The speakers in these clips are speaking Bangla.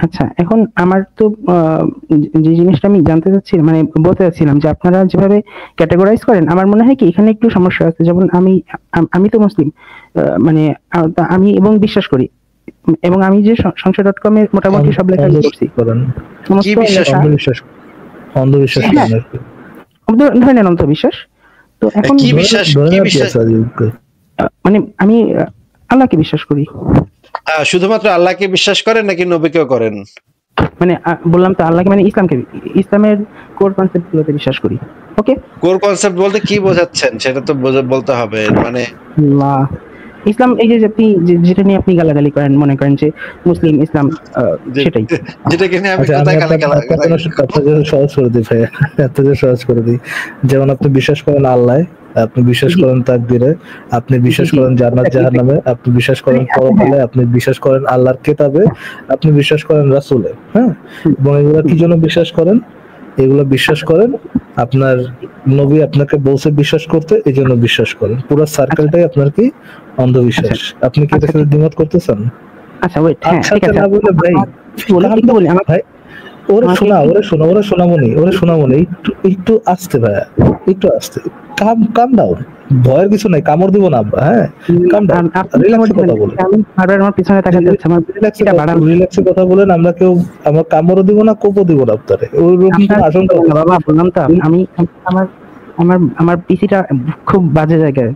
আচ্ছা, এখন আমার তো যে জিনিসটা আমি জানতে চাচ্ছিলাম, মানে বলতে চাচ্ছিলাম যে আপনারা যেভাবে ক্যাটেগরাইজ করেন, আমার মনে হয় কি এখানে একটু সমস্যা আছে। যেমন আমি তো মুসলিম, মানে আমি এবং বিশ্বাস করি, এবং আমি যে সংশয়.com এর মোটামুটি সব লেখা করছি কি বিশ্বাস, অন্ধবিশ্বাস হ্যাঁ, ধরে নেন অন্ধবিশ্বাস। তো এখন কি বিশ্বাস, মানে আমি আল্লাহকে বিশ্বাস করি। শুধুমাত্র আল্লাহকে বিশ্বাস করেন নাকি নবীকেও করেন? মানে বললাম তো আল্লাহকে, মানে ইসলামের কোর কনসেপ্ট গুলোতে বিশ্বাস করি। ওকে, কোর কনসেপ্ট বলতে কি বোঝাচ্ছেন সেটা তো বলতে হবে। মানে ইসলাম, এই যে আপনি যেটা নিয়ে আপনি গালাগালি করেন, মনে করেন যে মুসলিম ইসলাম, সেটাই, যেটাকে নিয়ে আমি কোথায় গালাগালি সহজ করে দিই ভাই, এত যে সহজ করে দিই। যেমন আপনি বিশ্বাস করেন আল্লাহ, আপনি বিশ্বাস করেন তাকদীরে, আপনি বিশ্বাস করেন জান্নাত জাহান্নামে, আপনি বিশ্বাস করেন পরকালে, আপনি বিশ্বাস করেন আল্লাহর কিতাবে, আপনি বিশ্বাস করেন রাসূলে। হ্যাঁ, এবং এগুলো কি জন্য বিশ্বাস করেন? এগুলো বিশ্বাস করেন আপনার নবী আপনাকে বলছে বিশ্বাস করতে, এই জন্য বিশ্বাস করেন। পুরো সার্কেলটাই আপনার কি অন্ধবিশ্বাস। আপনি কি এটার সাথে দ্বিমত করতেছেন? আচ্ছা ওয়েট, হ্যাঁ ঠিক আছে, না বলে ভাই বলি আমার ভাই, ওরে শোনামনি একটু আস্তে ভাইয়া, একটু আস্তে, কাম ডাউন, ভয়ের কিছু নাই, কামড় দিব না আব্বা। হ্যাঁ, কাম ডাউন, রিল্যাক্সে কথা বলেন, আমার পিছনে তাকাতে যাচ্ছে, আমার রিল্যাক্সে কথা বলেন। আমরা কেউ আমরা কামড়ও দিব না, কোপও দিব না আপনারে, ওইরকম কোনো আশঙ্কা নেই বাবা। বললাম তো আমি আমার পিসিটা খুব বাজে জায়গায়,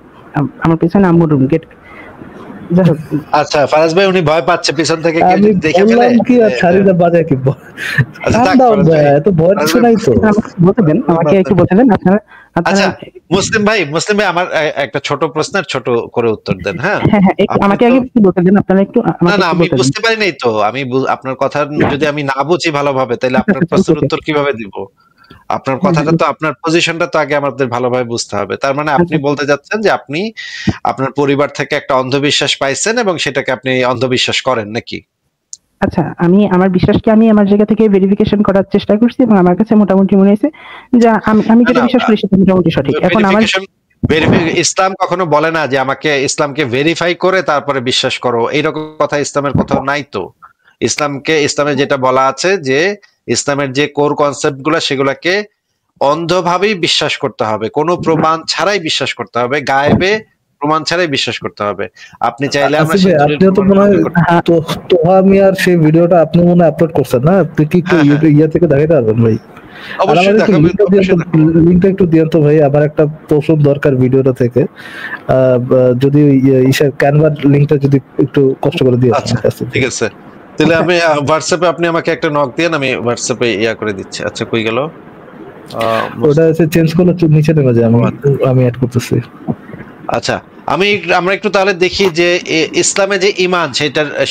আমার পিছনে আম্মুর রুম গেট। আচ্ছা ফারাজ ভাই, উনি ভয় পাচ্ছে পিছন থেকে কেউ দেখে ফেলে কি, আর শাড়িটা বাজায় কি? এত ভয় কিছু নাই তো, বলতে দেন আমাকে, একটু বলতে দেন আপনারা। আচ্ছা মুসলিম ভাই, আমার একটা ছোট প্রশ্নের ছোট করে উত্তর দেন। হ্যাঁ, আমাকে আগে একটু বলতে দেন, আপনারা একটু। না আমি বুঝতে পারি নাই তো, আমি আপনার কথা যদি আমি না বুঝি ভালোভাবে, তাহলে আপনার প্রশ্নের উত্তর কিভাবে দিব? আপনার কথাটা তো, আপনার পজিশনটা তো আগে আমাদের ভালোভাবে বুঝতে হবে। তার মানে আপনি বলতে যাচ্ছেন যে আপনি আপনার পরিবার থেকে একটা অন্ধবিশ্বাস পাইছেন এবং সেটাকে আপনি অন্ধবিশ্বাস করেন নাকি? আচ্ছা, আমি আমার বিশ্বাসকে আমি আমার জায়গা থেকে ভেরিফিকেশন করার চেষ্টা করছি, এবং আমার কাছে মোটামুটি মনে হয়েছে যে আমি যেটা বিশ্বাস করি সেটা মোটামুটি সঠিক। এখন আমার ইসলাম কখনো বলে না যে আমাকে ইসলামকে ভেরিফাই করে তারপরে বিশ্বাস করো, এইরকম কথা ইসলামের কোথাও নাই তো। ইসলামে যেটা বলা আছে যে ইসলামের যে কোর কনসেপ্ট গুলা, সেগুলাকে অন্ধভাবেই বিশ্বাস করতে হবে, কোনো প্রমাণ ছাড়াই বিশ্বাস করতে হবে, গায়েবে প্রমাণ ছাড়াই বিশ্বাস করতে হবে। আপনি চাইলে আমরা আপনিও তো মনে হয় তোহা মিয়ার সেই ভিডিওটা আপনি মনে হয় আপলোড করছেন না? আপনি কি ইয়া থেকে দেখাইতে পারবেন ভাই? লিঙ্কটা একটু দিয়েন তো ভাই, আমার একটা প্রশ্ন দরকার ভিডিওটা থেকে। যদি ক্যানভার লিঙ্কটা যদি একটু কষ্ট করে দিয়ে। ঠিক আছে, তাহলে আমি হোয়াটসঅ্যাপে, আপনি আমাকে একটা নক দেন, আমি হোয়াটসঅ্যাপে ইয়া করে দিচ্ছি। আচ্ছা কই গেল? ওটা হচ্ছে চেঞ্জ করলে নিচে নেমে যায়, আমি অ্যাড করতেছি। আচ্ছা, আমরা একটু তাহলে দেখি যে ইসলামে যে ঈমান,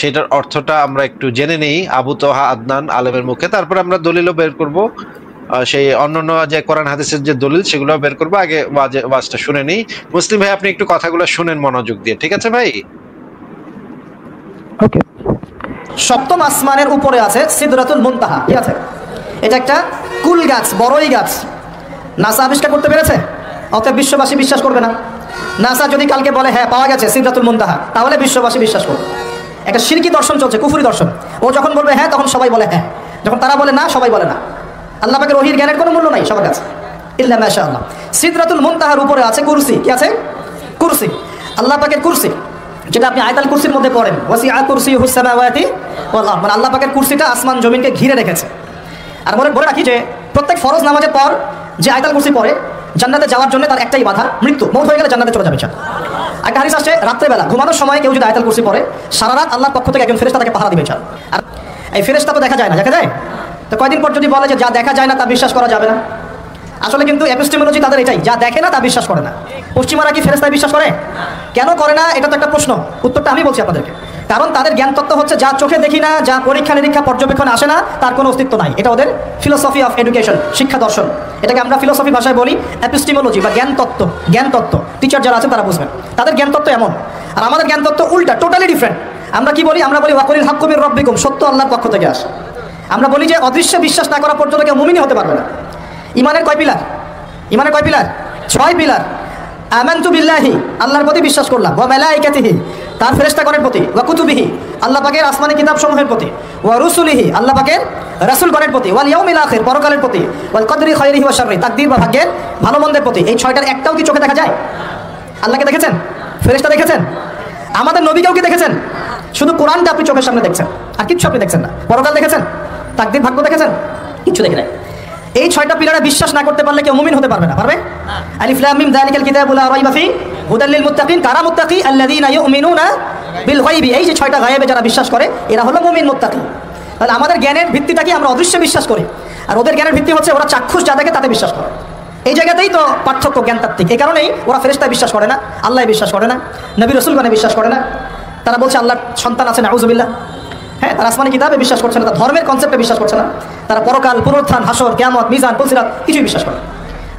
সেটার অর্থটা আমরা একটু জেনে নেই আবু তোহা আদনান আলেমের মুখে, তারপর আমরা দলিলও বের করব, সেই অন্যান্য যে কোরআন হাদিসের যে দলিল সেগুলো বের করবো। আগে ওয়াজটা শুনে নেই। মুসলিম ভাই, আপনি একটু কথাগুলো শুনেন মনোযোগ দিয়ে, ঠিক আছে ভাই? ওকে। সপ্তম আসমানের উপরে আছে সিদরাতুল মুনতাহা, ঠিক আছে? এটা একটা কুল গাছ, বড়ই গাছ। নাসা আবিষ্কার করতে পেরেছে, অতএব বিশ্ববাসী বিশ্বাস করবে না। নাসা যদি কালকে বলে হ্যাঁ পাওয়া গেছে সিদরাতুল মুনতাহা, তাহলে বিশ্ববাসী বিশ্বাস করবে। একটা শিরকি দর্শন চলছে, কুফরি দর্শন। ও যখন বলবে হ্যাঁ, তখন সবাই বলে হ্যাঁ, যখন তারা বলে না, সবাই বলে না। আল্লাহ পাকের ওহীর জ্ঞানের কোনো মূল্য নাই সবার কাছে, ইল্লা মাশাআল্লাহ। সিদরাতুল মুনতাহার উপরে আছে কুরসি। কি আছে? কুরসি, আল্লাহ পাকের কুরসি, যেটা আপনি আয়াতুল কুরসির মধ্যে পড়েন, ওয়াসিআ কুরসিয়ুহুস সামাওয়াতি ওয়াল আরদ, মানে আল্লাহ পাকের কুরসিটা আসমান জমিনকে ঘিরে রেখেছে। আর বলে রাখি যে প্রত্যেক ফরজ নামাজের পর যে আয়াতুল কুরসি পড়ে, জান্নাতে যাওয়ার জন্য তার একটাই বাধা, মৃত্যু। মওত হয়ে গেলে জান্নাতে চলে যাবে। একটা হাদিস আসছে, রাত্রেবেলা ঘুমানোর সময় কেউ যদি আয়াতুল কুরসি পড়ে, সারা রাত আল্লাহর পক্ষ থেকে একজন ফেরেশতা তাকে পাহারা দিবে। আর এই ফেরেশতা তো দেখা যায় না, দেখা যায় তো কয়দিন পর যদি বলে যে যা দেখা যায় না তা বিশ্বাস করা যাবে না, আসলে কিন্তু এপিস্টেমোলজি তাদের এটাই, যা দেখে না তা বিশ্বাস করে না। পশ্চিমারা কি ফেরেশতায় বিশ্বাস করে? কেন করে না? এটা তো একটা প্রশ্ন, উত্তরটা আমি বলছি আপনাদেরকে। কারণ তাদের জ্ঞান তত্ত্ব হচ্ছে যা চোখে দেখি না, যা পরীক্ষা নিরীক্ষা পর্যবেক্ষণ আসে না, তার কোনো অস্তিত্ব নাই। এটা ওদের ফিলোসফি অফ এডুকেশন, শিক্ষা দর্শন। এটাকে আমরা ফিলোসফি ভাষায় বলি এপিস্টেমোলজি বা জ্ঞান তত্ত্ব। টিচার যারা আছেন তারা বুঝবেন, তাদের জ্ঞান তত্ত্ব এমন। আর আমাদের জ্ঞান তত্ত্ব উল্টা, টোটালি ডিফারেন্ট। আমরা কি বলি? আমরা বলি ওয়াকুলিল হাক্কু মির রাব্বিকুম, সত্য আল্লাহর পক্ষ থেকে আসে। আমরা বলি যে অদৃশ্য বিশ্বাস না করা পর্যন্ত কেউ মুমিনই হতে পারবে না। ইমানের কয় পিলার? 6 পিলার। আমানতু বিল্লাহি, আল্লাহর প্রতি বিশ্বাস করলাম, ওয়া মালাইকাতিহি, তার ফেরেশতাগণের প্রতি, ওয়া কুতুবিহি আল্লাহ পাকের আসমানি কিতাব সমূহের প্রতি, ওয়া রুসুলিহি আল্লাহ পাকের রাসূলগণের প্রতি, ওয়াল ইয়াউমিল আখির পরকালের প্রতি, ওয়াল কদরি খায়রিহি ওয়া শাররি তাকদীর বা ভাগ্যের ভালো মন্দের প্রতি। এই ছয়টার একটাও কি চোখে দেখা যায়? আল্লাহকে দেখেছেন? ফেরেশতা দেখেছেন? আমাদের নবীকেও কি দেখেছেন? শুধু কোরআনটা আপনি চোখের সামনে দেখছেন, আর কিচ্ছু আপনি দেখছেন না। পরকাল দেখেছেন? তাকদীর ভাগ্য দেখেছেন? কিচ্ছু দেখে নাই। এই ছয়টা পিলারে বিশ্বাস না করতে পারলে কেউ মুমিন হতে পারবে না। পারবে? আলিফ লাম মিম যালিকাল কিতাবু লা রাইবা ফি হুদাল লিল মুত্তাকিন, কারা মুত্তাকি? আল্লাযীনা ইউমিনুনা বিল গায়বি। এই যে ছয়টা গায়েবে যারা বিশ্বাস করে এরা হলো মুমিন মুত্তাকি। তাহলে আমাদের জ্ঞানের ভিত্তিটা কি? আমরা অদৃশ্যে বিশ্বাস করি, আর ওদের জ্ঞানের ভিত্তি হচ্ছে ওরা চাক্ষুষ যা দেখে তাতে বিশ্বাস করে। এই জায়গাতেই তো পার্থক্য জ্ঞানতাত্ত্বিক। এই কারণেই ওরা ফেরেশতায় বিশ্বাস করে না, আল্লাহ বিশ্বাস করে না, নবী রাসূলগণে বিশ্বাস করে না। তারা বলছে আল্লাহর সন্তান আছে, নাউযুবিল্লাহ। হ্যাঁ, তারা আসমানি কিতাবে বিশ্বাস করছে না, তারা ধর্মের কনসেপ্টে বিশ্বাস করছে না, তারা পরকাল, পুনরুত্থান, হাসর, কিয়ামত, মিজান, পুলসিরাত কিছুই বিশ্বাস করে না।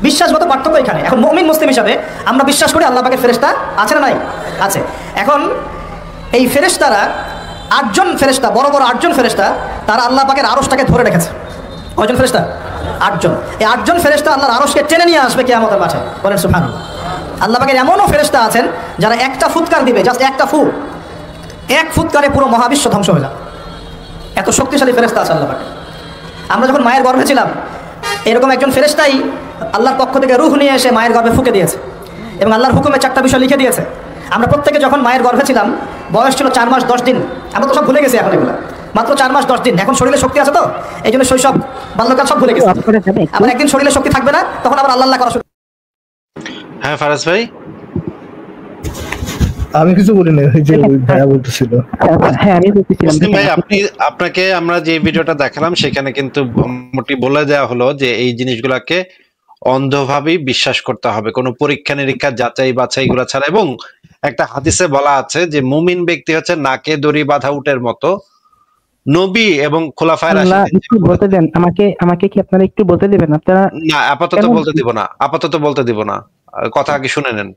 বিশ্বাসগত পার্থক্য এখানে। এখন মুমিন মুসলিম হিসাবে আমরা বিশ্বাস করি আল্লাহ পাকের ফেরেশতা আছে না নাই? আছে। এখন এই ফেরেশতারা 8জন ফেরেশতা, বড় বড় 8জন ফেরেশতা, তারা আল্লাহ পাকের আরশটাকে ধরে রেখেছে। কয়জন ফেরেশতা? 8জন। এই 8জন ফেরেশতা আল্লাহর আরশকে টেনে নিয়ে আসবে কিয়ামতের মাঠে। বলেন সুবহানাল্লাহ। আল্লাহ পাকের এমনও ফেরেশতা আছেন যারা একটা ফুৎকার দিবে, জাস্ট একটা ফু, এক ফুৎকারে পুরো মহাবিশ্ব ধ্বংস হয়ে যাবে। এত শক্তিশালী ফেরেশতা আছে আল্লাহ পাকের। আমরা যখন মায়ের গর্ভে ছিলাম, এরকম একজন ফেরেশতাই আল্লাহর পক্ষ থেকে রূহ নিয়ে এসে মায়ের গর্ভে ফুঁকে দিয়েছে এবং আল্লাহর হুকুমে 4টা বিষয় লিখে দিয়েছে। আমরা প্রত্যেকে যখন মায়ের গর্ভে ছিলাম, বয়স ছিল 4 মাস 10 দিন। আমরা তো সব ভুলে গেছি এখন এগুলো, মাত্র 4 মাস 10 দিন। এখন শরীরে শক্তি আছে তো, এই জন্য শৈশব, বাল্যকাল সব ভুলে গেছি। আবার একদিন শরীরে শক্তি থাকবে না, তখন আবার আল্লাহ করা শুরু। হ্যাঁ ফারাজ ভাই, আমি কিছু বলি না, ওই যে ওই ভাইয়া বলতেছিল। হ্যাঁ, আমি বলতেছিলাম মুসলিম ভাই, আপনাকে আমরা যে ভিডিওটা দেখালাম সেখানে কিন্তু মোটামুটি বলে দেওয়া হলো যে এই জিনিসগুলোকে অন্ধভাবেই বিশ্বাস করতে হবে, কোনো পরীক্ষা নিরীক্ষা যাচাই বাছাই গুলা ছাড়া। এবং একটা হাদিসে বলা আছে যে মুমিন ব্যক্তি হচ্ছে নাকে দড়ি বাঁধা উটের মতো। নবী এবং খোলাফায়ে রাশিদিন একটু বলতে দেন আমাকে কি আপনারা একটু বলতে দিবেন? আপনারা না, আপাতত বলতে দিব না, আপাতত বলতে দিব না, কথা আগে শুনে নেন।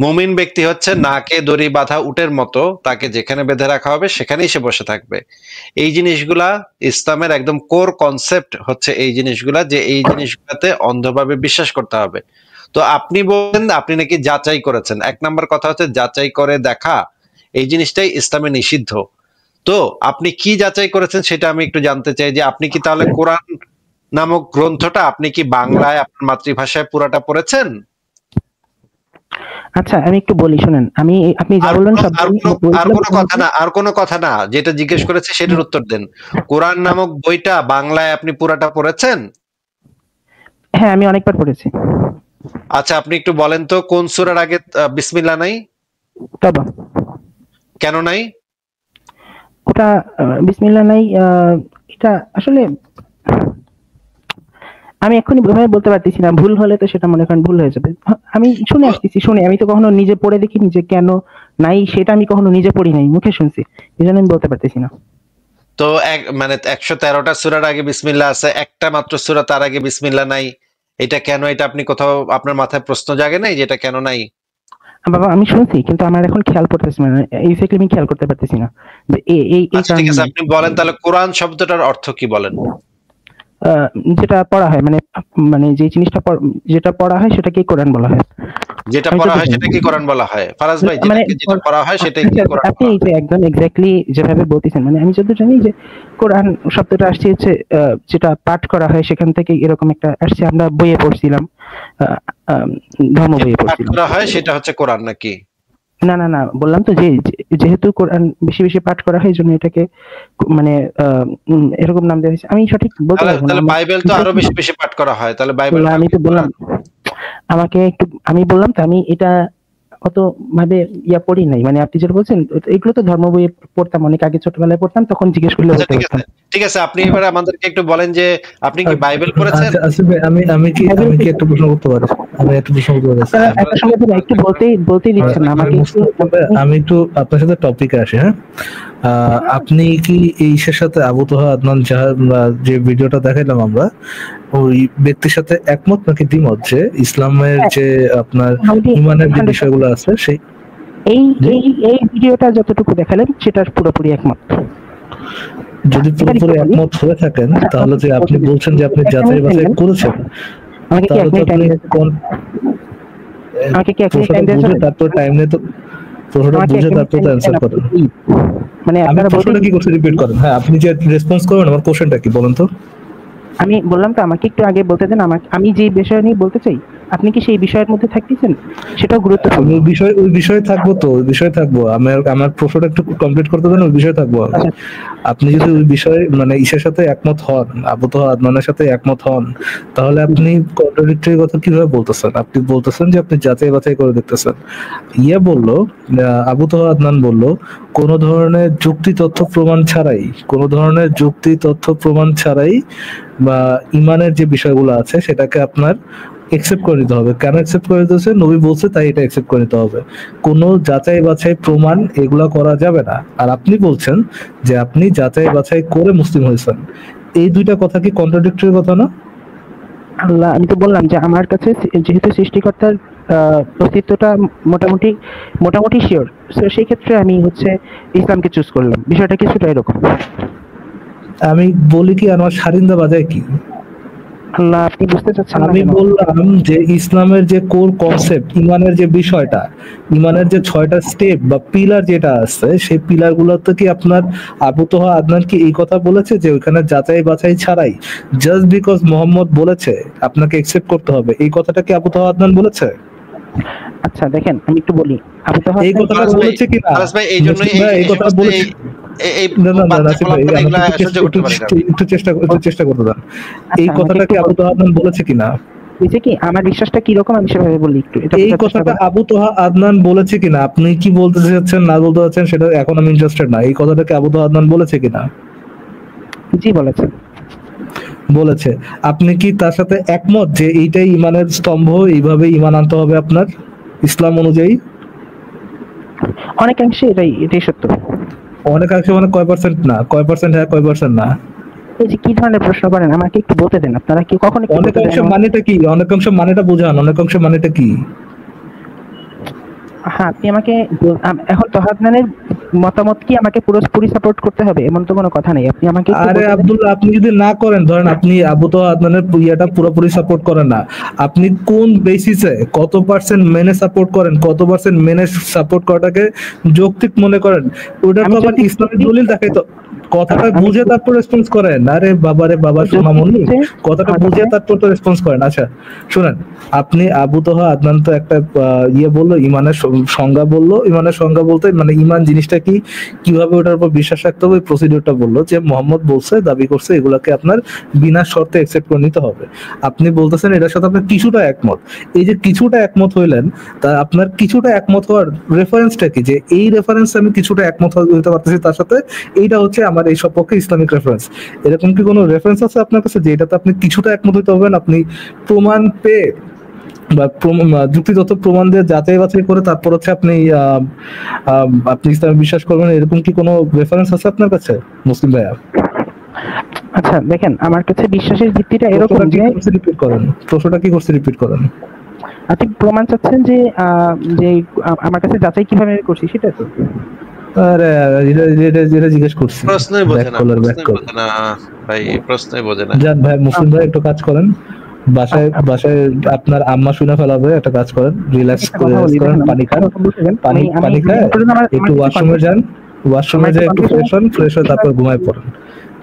মুমিন ব্যক্তি হচ্ছে নাকে দড়ি বাঁধা উটের মতো, তাকে যেখানে বেঁধে রাখা হবে সেখানেই সে বসে থাকবে। এই জিনিসগুলা ইসলামের একদম কোর কনসেপ্ট হচ্ছে এই জিনিসগুলা, যে এই জিনিসগুলাতে অন্ধভাবে বিশ্বাস করতে হবে। তো আপনি বলেন আপনি নাকি যাচাই করেছেন। 1 নাম্বার কথা হচ্ছে যাচাই করে দেখা, এই জিনিসটাই ইসলামে নিষিদ্ধ। তো আপনি কি যাচাই করেছেন সেটা আমি একটু জানতে চাই, যে আপনি কি তাহলে কোরআন নামক গ্রন্থটা আপনি কি বাংলায় আপনার মাতৃভাষায় পুরাটা পড়েছেন? আচ্ছা, আমি একটু বলি, শুনেন। আপনি যা বললেন সব আর কোনো কথা না, যেটা জিজ্ঞেস করেছে সেটার উত্তর দেন। কোরআন নামক বইটা বাংলায় আপনি পুরাটা পড়েছেন? হ্যাঁ, আমি অনেকবার পড়েছি। আচ্ছা, আপনি একটু বলেন তো কোন সূরার আগে বিসমিল্লাহ নাই? তওবা। কেন নাই? ওটা বিসমিল্লাহ নাই, এটা আসলে আমি এখনই ভাবে বলতে পারতেছি না। ভুল হলে তো সেটা মনে করেন ভুল হয়ে যাবে। আমি শুনে আসতেছি, আমি তো কখনো নিজে পড়ে দেখিনি যে কেন নাই, সেটা আমি কখনো নিজে পড়ি নাই, মুখে শুনছি, এই জন্য আমি বলতে পারতেছি না। তো মানে 113টা সূরার আগে বিসমিল্লাহ আছে, একটা মাত্র সূরা তার আগে বিসমিল্লাহ নাই, এটা কেন? এটা আপনি কোথাও আপনার মাথায় প্রশ্ন জাগে নাই যে এটা কেন নাই? বাবা, আমি শুনছি, কিন্তু আমার এখন খেয়াল করতেছি না, এক্স্যাক্টলি আমি খেয়াল করতে পারতেছি না যে এই আচ্ছা ঠিক আছে, আপনি বলেন তাহলে কোরআন শব্দটার অর্থ কি বলেন? যেটা পড়া হয়, মানে যে জিনিসটা যেটা পড়া হয় সেটাকে কোরআন বলা হয়। যেটা পড়া হয় সেটা কি কোরআন বলা হয়? ফারাজ ভাই, যেটা পড়া হয় সেটাই কি কোরআন? আপনি এই যে একদম এক্স্যাক্টলি যেভাবে বলতেছেন, মানে আমি যতদূর জানি যে কোরআন শব্দটা আসছে হচ্ছে যেটা পাঠ করা হয়, সেখান থেকে এরকম একটা আসছে, আমরা বইয়ে পড়ছিলাম, ধর্ম বইয়ে পড়ছিলাম। পাঠ করা হয় সেটা হচ্ছে কোরআন নাকি? না না না, বললাম তো যে যেহেতু কোরআন বেশি বেশি পাঠ করা হয়, জন্য এটাকে মানে এরকম নাম দেওয়া হয়েছে। আমি সঠিক বলতে পারবো না। তাহলে বাইবেল তো আরো বেশি বেশি পাঠ করা হয়, তাহলে বাইবেল আমি তো বললাম, আমাকে একটু, আমি বললাম তো আমি এটা অত ভাবে পড়ি নাই। মানে আপনি যেটা বলছেন এগুলো তো ধর্ম বইয়ে পড়তাম, অনেক আগে ছোটবেলায় পড়তাম, তখন জিজ্ঞেস করলে বলতে পারতাম। ঠিক আছে, আপনি এবারে আমাদেরকে একটু বলেন যে আপনি কি বাইবেল পড়েছেন? আমি কি একটা প্রশ্ন করতে পারি? আমি একটা প্রশ্ন করতে পারি? একটা সময় তো একটু বলতে দিচ্ছেন না আমাকে। আমি একটু আপনার সাথে টপিকে আসি। হ্যাঁ, আপনি কি এই সাথে আবু তোহা আদনান যে ভিডিওটা দেখাইলাম আমরা, ওই ব্যক্তির সাথে একমত নাকি দ্বিমত যে ইসলামের যে আপনার ইমানের যে বিষয়গুলো আছে সেই এই ভিডিওটা যতটুকু দেখালেন সেটার পুরোপুরি একমত? যদি পুরোপুরি একমত হয়ে থাকেন, তাহলে যে আপনি বলছেন যে আপনি যাচাই বাছাই করেছেন, তারপর টাইম নেই তো প্রশ্নটা আমাকে বুঝে একটা তারপর মিনিট অ্যান্সার টাইম করেন। মানে আমি আপনারা প্রশ্নটা কি করছি রিপিট করেন। হ্যাঁ, আপনি যে রেসপন্স করবেন আমার কোশ্চেনটা কি বলেন তো? আমি বললাম তো আমাকে একটু আগে বলতে দেন, আমাকে আমি যে বিষয় নিয়ে বলতে চাই আপনি কি সেই বিষয়ের মধ্যে থাকতেছেন, সেটাও গুরুত্বপূর্ণ। আমি ওই বিষয়ে থাকবো তো, ওই বিষয়ে থাকবো। আমার প্রশ্নটা একটু কমপ্লিট করতে দেন, ওই বিষয়ে থাকবো। আচ্ছা, আপনি যদি ওই বিষয়ে মানে ইসের সাথে একমত হন, আবু তোহা আদনানের সাথে একমত হন, তাহলে আপনি কন্ট্রাডিক্টরি কথা কিভাবে বলতেছেন? আপনি বলতেছেন যে আপনি যাচাই বাছাই করে দেখতেছেন। বললো, আবু তোহা আদনান বললো, কোন ধরনের যুক্তি তথ্য প্রমাণ ছাড়াই, কোন ধরনের যুক্তি তথ্য প্রমাণ ছাড়াই বা ইমানের যে বিষয়গুলো আছে সেটাকে আপনার একসেপ্ট করে নিতে হবে। কেন একসেপ্ট করে নিতে হচ্ছে? নবী বলছে তাই এটা একসেপ্ট করে নিতে হবে। কোনো যাচাই বাছাই প্রমাণ এগুলা করা যাবে না। আর আপনি বলছেন যে আপনি যাচাই বাছাই করে মুসলিম হয়েছেন। এই দুইটা কথা কি কন্ট্রাডিক্টরি কথা না? আল্লাহ, আমি তো বললাম যে আমার কাছে যেহেতু সৃষ্টিকর্তার অস্তিত্বটা মোটামুটি মোটামুটি শিওর, তো সেই ক্ষেত্রে আমি হচ্ছে ইসলামকে চুজ করলাম। বিষয়টা কিছুটা এরকম। আমি বলি কি আমার সারিন্দা বাজায় কি? আল্লাহ, আপনি বুঝতে চাচ্ছেন না আমি কেন? বললাম যে ইসলামের যে কোর কনসেপ্ট, ইমানের যে বিষয়টা, ইমানের যে 6টা স্টেপ বা পিলার যেটা আছে, সেই পিলার গুলোতে কি আপনার আবু তোহা আদনান কি এই কথা বলেছে যে ওইখানে যাচাই বাছাই ছাড়াই জাস্ট বিকজ মোহাম্মদ বলেছে আপনাকে একসেপ্ট করতে হবে, এই কথাটা কি আবু তোহা আদনান বলেছে? আচ্ছা দেখেন, আমি একটু বলি। আবু তোহা এই কথাটা বলেছে কিনা? ফারাজ ভাই এই জন্যই এই কথাটা বলেছে। এই না না না বাচ্চা নাসির ভাই, পোলাপান এগুলা আমাকে সহ্য করতে পারে না। একটু চেষ্টা করতে দেন। এই আচ্ছা, কথাটা কি আবু তোহা আদনান বলেছে কিনা? বুঝছে কি আমার বিশ্বাসটা কিরকম, আমি সেভাবে বলি একটু। এটা এই বোঝার চেষ্টা কথাটা করুন। আবু তোহা আদনান বলেছে কিনা? আপনি কি বলতে চাচ্ছেন না বলতে চাচ্ছেন সেটা এখন আমি ইন্টারেস্টেড না। এই কথাটা কি আবু তোহা আদনান বলেছে কিনা? জি বলেছেন। বলেছে। আপনি কি তার সাথে একমত যে এইটাই ইমানের স্তম্ভ, এইভাবে ইমান আনতে হবে আপনার ইসলাম অনুযায়ী? অনেকাংশে এটাই সত্য। অনেকাংশে মানে কয় পার্সেন্ট না? কয় পার্সেন্ট হ্যাঁ, কয় পার্সেন্ট না? এই যে কি ধরনের প্রশ্ন করেন, আমাকে একটু বলতে দেন। আপনারা কি কখনো একটু বলতে অনেকাংশে দেন আমাকে? মানেটা কি? অনেকাংশে মানেটা বোঝান। অনেকাংশে মানেটা কি? হ্যাঁ, আপনি আমাকে এখন তহাদনানের মতামত কি আমাকে পুরোপুরি সাপোর্ট করতে হবে এমন তো কোনো কথা নেই। আপনি আমাকে একটু আরে বলতে দেন। আব্দুল্লাহ, আপনি যদি না করেন, ধরেন আপনি আবু তোহা আদনানের ইয়েটা পুরোপুরি সাপোর্ট করেন না, আপনি কোন বেসিসে কত পার্সেন্ট মেনে সাপোর্ট করেন, কত পার্সেন্ট মেনে সাপোর্ট করাটাকে যৌক্তিক মনে করেন? ওটা তো আমি আবার যদি ইসলামের দলিল দেখাই তো। কথাটা বুঝে তারপর রেসপন্স করেন। আরে বাবা রে বাবা, সোনামণি, কথাটা বুঝে তারপর তো রেসপন্স করেন। আচ্ছা শুনেন, আপনি আবু তোহা আদনান তো একটা বললো, ইমানের সংজ্ঞা বললো। ইমানের সংজ্ঞা বলতে মানে ইমান জিনিসটা কি, কিভাবে ওটার উপর বিশ্বাস রাখতে হবে, প্রসিডিউরটা বললো যে মোহাম্মদ বলছে, দাবি করছে, এগুলাকে আপনার বিনা শর্তে একসেপ্ট করে নিতে হবে। আপনি বলতেছেন এটার সাথে আপনার কিছুটা একমত। এই যে কিছুটা একমত হইলেন, তা আপনার কিছুটা একমত হওয়ার রেফারেন্সটা কি? যে এই রেফারেন্স আমি কিছুটা একমত হতে পারতেছি তার সাথে, এইটা হচ্ছে আমার এই সপক্ষে ইসলামিক রেফারেন্স। এরকম কি কোনো রেফারেন্স আছে আপনার কাছে যে এটাতে আপনি কিছুটা একমত হতে হবেন? আপনি প্রমাণ পেয়ে বা যুক্তিগত প্রমাণ দিয়ে যাচাই বাছাই করে তারপর হচ্ছে আপনি আপনি ইসলামে বিশ্বাস করবেন, এরকম কি কোনো রেফারেন্স আছে আপনার কাছে মুসলিম ভাইয়া? আচ্ছা দেখেন, আমার কাছে বিশ্বাসের ভিত্তিটা এরকম যে রিপিট করেন, প্রশ্নটা কি করছে রিপিট করেন। আপনি প্রমাণ চাচ্ছেন যে যে আমার কাছে যাচাই কিভাবে আমি করছি সেটা তো। আরে এটা জিজ্ঞেস করছি। প্রশ্নই বোঝে না ভাই, প্রশ্নই বোঝে না। যান ভাই, মুসলিম ভাই একটু কাজ করেন, বাসায় আপনার আম্মা শুনে ফেলাবে। একটা কাজ করেন, রিল্যাক্স করেন, পানি খান, পানি খায় একটু ওয়াশরুমে যান, ওয়াশরুমে যেয়ে একটু ফ্রেশ হয়ে তারপর ঘুমায় পড়েন।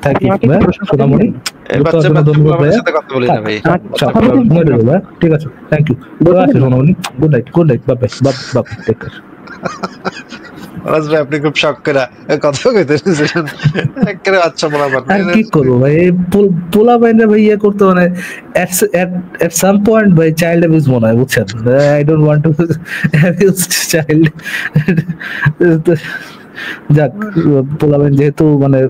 থ্যাংক ইউ ভাই, সোনামণি। ধন্যবাদ ভাই। ঠিক আছে, থ্যাংক ইউ। সোনামণি, good night, bye bye, take care. আপনি খুব শখ করে কথা কইতেছেন, একেবারে আচ্ছা বরাবর। আর কি করবো ভাই, পোলা বাইনা ভাই ইয়ে করতে মানে at some point ভাই চাইল্ড অ্যাবিউজ মনে হয়, বুঝছেন? I don't want two abuse child. যাক, পোলা বাইন যেহেতু মানে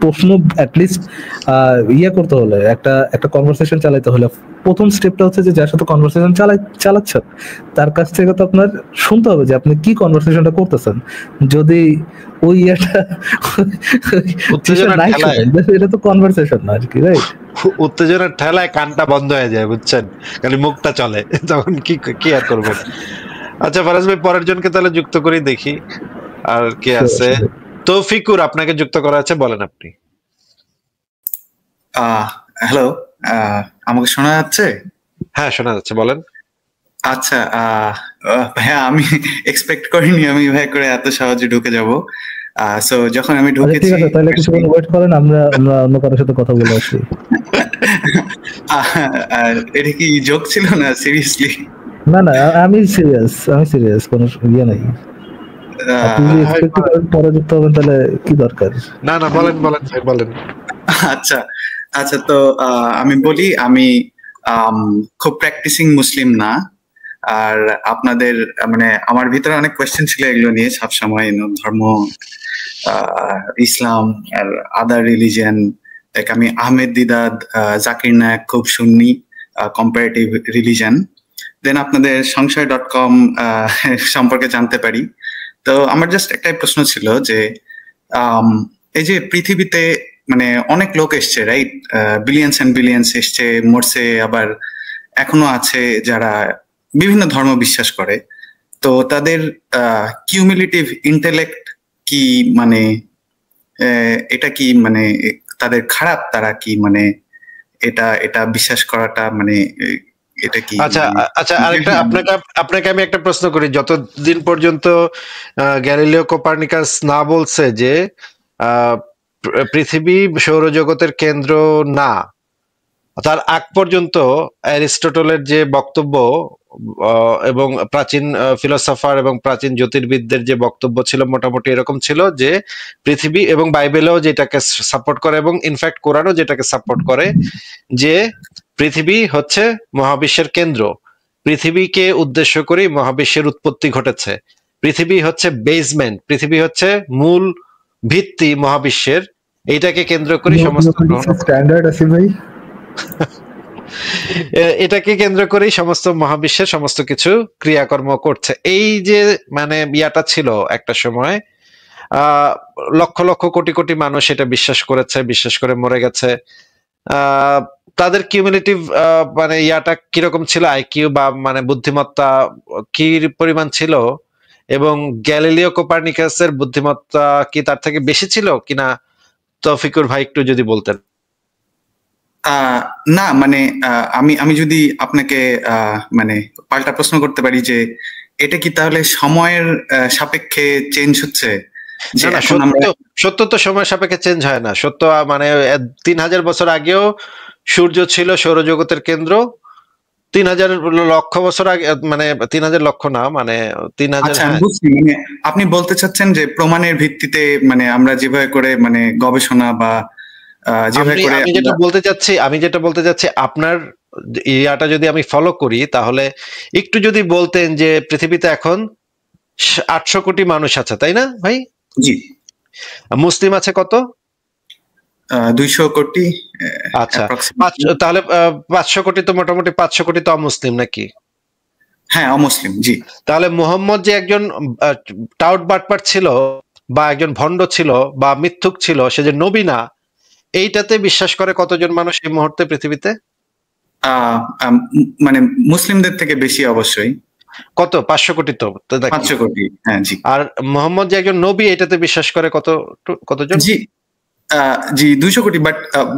প্রশ্ন অ্যাটলিস্ট করতে হলে একটা কনভারসেশন চালাইতে হলে প্রথম স্টেপটা হচ্ছে যে যার সাথে কনভারসেশন চালাচ্ছেন তার কাছ থেকে তো আপনার শুনতে হবে যে আপনি কি কনভারসেশনটা করতেছেন। যদি ওই এটা তো কনভারসেশন না আর কি, রাইট? উত্তেজনার ঠেলায় কানটা বন্ধ হয়ে যায়, বুঝছেন, খালি মুখটা চলে, তখন কি আর করবেন। আচ্ছা ফারাজ ভাই, পরের জনকে তাহলে যুক্ত করে দেখি আর কে আছে। তৌফিকুর, আপনাকে যুক্ত করা আছে, বলেন আপনি। হ্যালো, আমাকে শোনা যাচ্ছে? হ্যাঁ শোনা যাচ্ছে, বলেন। আচ্ছা, ভাইয়া আমি এক্সপেক্ট করিনি আমি ভাই করে এত সহজে ঢুকে যাব। সো যখন আমি আচ্ছা ঠিক ঢুকেছি আছে, তাহলে কিছুক্ষণ ওয়েট করেন, আমরা অন্য কারোর সাথে কথা বলে আসি। এটা কি জোক ছিল না সিরিয়াসলি? না না, আমি সিরিয়াস, কোনো ইয়ে নাই। আপনি যদি এক্সপেক্ট করেন পরে যুক্ত হবেন তাহলে কি দরকার? না না, বলেন বলেন ভাই বলেন। আচ্ছা আচ্ছা, তো আমি বলি, আমি খুব প্র্যাকটিসিং মুসলিম না। আর আপনাদের মানে আমার ভিতরে অনেক কোয়েশ্চেন ছিল এগুলো নিয়ে সবসময়, ধর্ম, ইসলাম আর আদার রিলিজিয়ান। আমি আহমেদ দিদাদ, জাকির নায়ক খুব সুন্নি, কম্পারেটিভ রিলিজিয়ান। দেন আপনাদের সংশয়.com সম্পর্কে জানতে পারি। তো আমার জাস্ট একটাই প্রশ্ন ছিল যে এই যে পৃথিবীতে মানে অনেক লোক এসছে, রাইট? বিলিয়ন্স এন্ড বিলিয়ন্স এসছে, মরছে, আবার এখনো আছে যারা বিভিন্ন ধর্ম বিশ্বাস করে। তো তাদের কিউমুলেটিভ ইন্টেলেক্ট কি মানে এটা কি মানে তাদের খারাপ? তারা কি মানে এটা বিশ্বাস করাটা মানে এটা কি? আচ্ছা আচ্ছা, আরেকটা আপনাকে আমি একটা প্রশ্ন করি। যতদিন পর্যন্ত গ্যালিলিও কোপার্নিকাস না বলছে যে পৃথিবী সৌরজগতের কেন্দ্র না, তার আগ পর্যন্ত অ্যারিস্টটলের যে বক্তব্য এবং প্রাচীন ফিলোসফার এবং প্রাচীন জ্যোতির্বিদদের যে বক্তব্য ছিল মোটামুটি এরকম ছিল যে পৃথিবী, এবং বাইবেলেও যেটাকে সাপোর্ট করে এবং ইনফ্যাক্ট কোরআনও যেটাকে সাপোর্ট করে, যে পৃথিবী হচ্ছে মহাবিশ্বের কেন্দ্র। পৃথিবীকে উদ্দেশ্য করে মহাবিশ্বের উৎপত্তি ঘটেছে। পৃথিবী হচ্ছে বেসমেন্ট, পৃথিবী হচ্ছে মূল ভিত্তি মহাবিশ্বের। এইটাকে কেন্দ্র করে সমস্ত স্ট্যান্ডার্ড আছে ভাই, এটাকে কেন্দ্র করেই সমস্ত মহাবিশ্বের সমস্ত কিছু ক্রিয়াকর্ম করছে। এই যে মানে ইয়াটা ছিল একটা সময়, লক্ষ লক্ষ কোটি কোটি মানুষ এটা বিশ্বাস করেছে, বিশ্বাস করে মরে গেছে। তাদের কিউমুলেটিভ মানে ইয়াটা কিরকম ছিল, আইকিউ বা মানে বুদ্ধিমত্তা কি পরিমাণ ছিল, এবং গ্যালিলিও কোপার্নিকাসের বুদ্ধিমত্তা কি তার থেকে বেশি ছিল কিনা তৌফিকুর ভাই একটু যদি বলতেন। না মানে আমি যদি আপনাকে মানে পাল্টা প্রশ্ন করতে পারি যে এটা কি তাহলে সময়ের সাপেক্ষে চেঞ্জ হচ্ছে? সত্য তো সময়ের সাপেক্ষে চেঞ্জ হয় না। সত্য মানে 3000 বছর আগেও সূর্য ছিল সৌরজগতের কেন্দ্র। 3000 লক্ষ বছর আগে, মানে 3000 লক্ষ না, মানে 3000। মানে আপনি বলতে চাচ্ছেন যে প্রমাণের ভিত্তিতে মানে আমরা যেভাবে করে মানে গবেষণা বা আমি যেটা বলতে চাচ্ছি আপনার ইয়াটা যদি আমি ফলো করি, তাহলে একটু যদি বলতেন যে পৃথিবীতে এখন 800 কোটি মানুষ আছে, তাই না ভাই? জি। মুসলিম আছে কত? 200 কোটি। আচ্ছা, তাহলে 500 কোটি তো মোটামুটি 500 কোটি তো অমুসলিম নাকি? হ্যাঁ, অমুসলিম। জি। তাহলে মুহাম্মদ যে একজন টাউট বাটপার ছিল বা একজন ভণ্ড ছিল বা মিথ্যুক ছিল, সে যে নবী না, এইটাতে বিশ্বাস করে কতজন মানুষ এই মুহূর্তে পৃথিবীতে? মানে মুসলিমদের থেকে বেশি অবশ্যই। কত? 500 কোটি তো। 500 কোটি, হ্যাঁ জি। আর মোহাম্মদ যে একজন নবী, এটাতে বিশ্বাস করে কতজন? জি জি 200 কোটি, বাট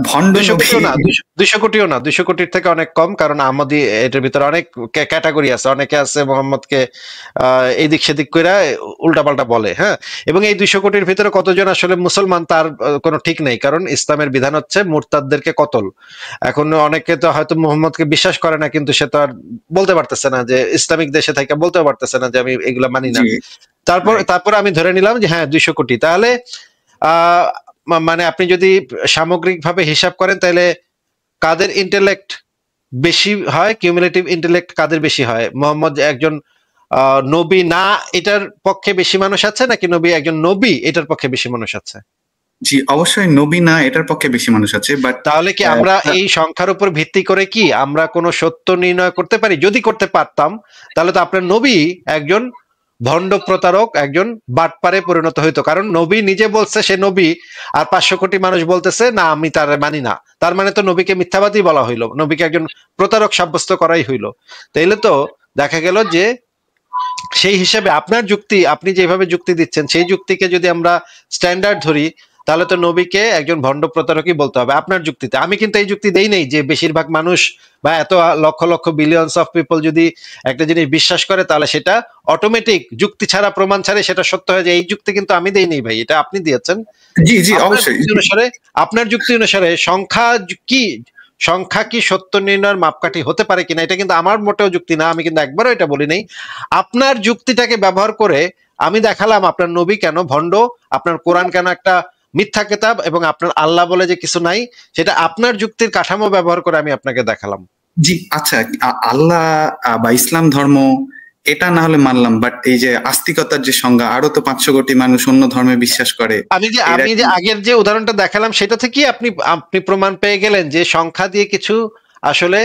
ভণ্ড 200 কোটিও না, 200 কোটির থেকে অনেক কম, কারণ আহমদি এটার ভিতরে অনেক ক্যাটাগরি আছে। অনেকে আছে মোহাম্মদকে এইদিক সেদিক করে উল্টাপাল্টা বলে, হ্যাঁ। এবং এই 200 কোটির ভিতরে কতজন আসলে মুসলমান তার কোনো ঠিক নেই, কারণ ইসলামের বিধান হচ্ছে মুরতাদদেরকে কতল। এখন অনেকে তো হয়তো মোহাম্মদকে বিশ্বাস করে না, কিন্তু সে তো আর বলতে পারতেছে না যে ইসলামিক দেশে থেকে বলতেও পারতেছে না যে আমি এগুলা মানি না। তারপর আমি ধরে নিলাম যে হ্যাঁ 200 কোটি। তাহলে মানে আপনি যদি সামগ্রিকভাবে হিসাব করেন, তাহলে কাদের ইন্টেলেক্ট বেশি হয়, কিউমুলেটিভ ইন্টেলেক্ট কাদের বেশি হয়? মোহাম্মদ একজন নবী না এটার পক্ষে বেশি মানুষ আছে, নাকি নবী একজন নবী এটার পক্ষে বেশি মানুষ আছে? জি অবশ্যই নবী না এটার পক্ষে বেশি মানুষ আছে। বাট তাহলে কি আমরা এই সংখ্যার উপর ভিত্তি করে কি আমরা কোনো সত্য নির্ণয় করতে পারি? যদি করতে পারতাম, তাহলে তো আপনার নবী একজন ভণ্ড প্রতারক, একজন বাটপারে পরিণত হইতো। কারণ নবী নিজে বলছে সে নবী, আর 500 কোটি মানুষ বলতেছে না আমি তার মানি না। তার মানে তো নবীকে মিথ্যাবাদী বলা হইলো, নবীকে একজন প্রতারক সাব্যস্ত করাই হইলো। তাইলে তো দেখা গেল যে সেই হিসেবে আপনার যুক্তি, আপনি যেভাবে যুক্তি দিচ্ছেন, সেই যুক্তিকে যদি আমরা স্ট্যান্ডার্ড ধরি, তাহলে তো নবীকে একজন ভণ্ড প্রতারকই বলতে হবে আপনার যুক্তিতে। আমি কিন্তু এই যুক্তি দেই নাই যে বেশিরভাগ মানুষ বা এত lakh lakh billions of people যদি একটা জিনিস বিশ্বাস করে তাহলে সেটা অটোমেটিক যুক্তি ছাড়া প্রমাণ ছাড়া সেটা সত্য হয়ে যায়, এই যুক্তি কিন্তু আমি দেই নাই ভাই, এটা আপনি দিয়েছেন। জি জি অবশ্যই। আপনার যুক্তি অনুসারে সংখ্যা কি সত্য নির্ণয়ের মাপকাঠি হতে পারে কিনা, এটা কিন্তু আমার মোটেও যুক্তি না, আমি কিন্তু একবারও এটা বলি নাই। আপনার যুক্তিটাকে ব্যবহার করে আমি দেখালাম আপনার নবী কেন ভণ্ড, আপনার কোরআন কেন একটা মিথ্যা কিতাব, এবং আপনার আল্লাহ বলে যে কিছু নাই, সেটা আপনার যুক্তির কাঠামো ব্যবহার করে আমি আপনাকে দেখালাম। জি আচ্ছা, আল্লাহ বা ইসলাম ধর্ম এটা না হলে মানলাম, বাট এই যে আস্তিকতার যে সংজ্ঞা, আরো তো 500 কোটি মানুষ অন্য ধর্মে বিশ্বাস করে। আমি যে আগের যে উদাহরণটা দেখালাম সেটা থেকে আপনি প্রমাণ পেয়ে গেলেন যে সংখ্যা দিয়ে কিছু আসলে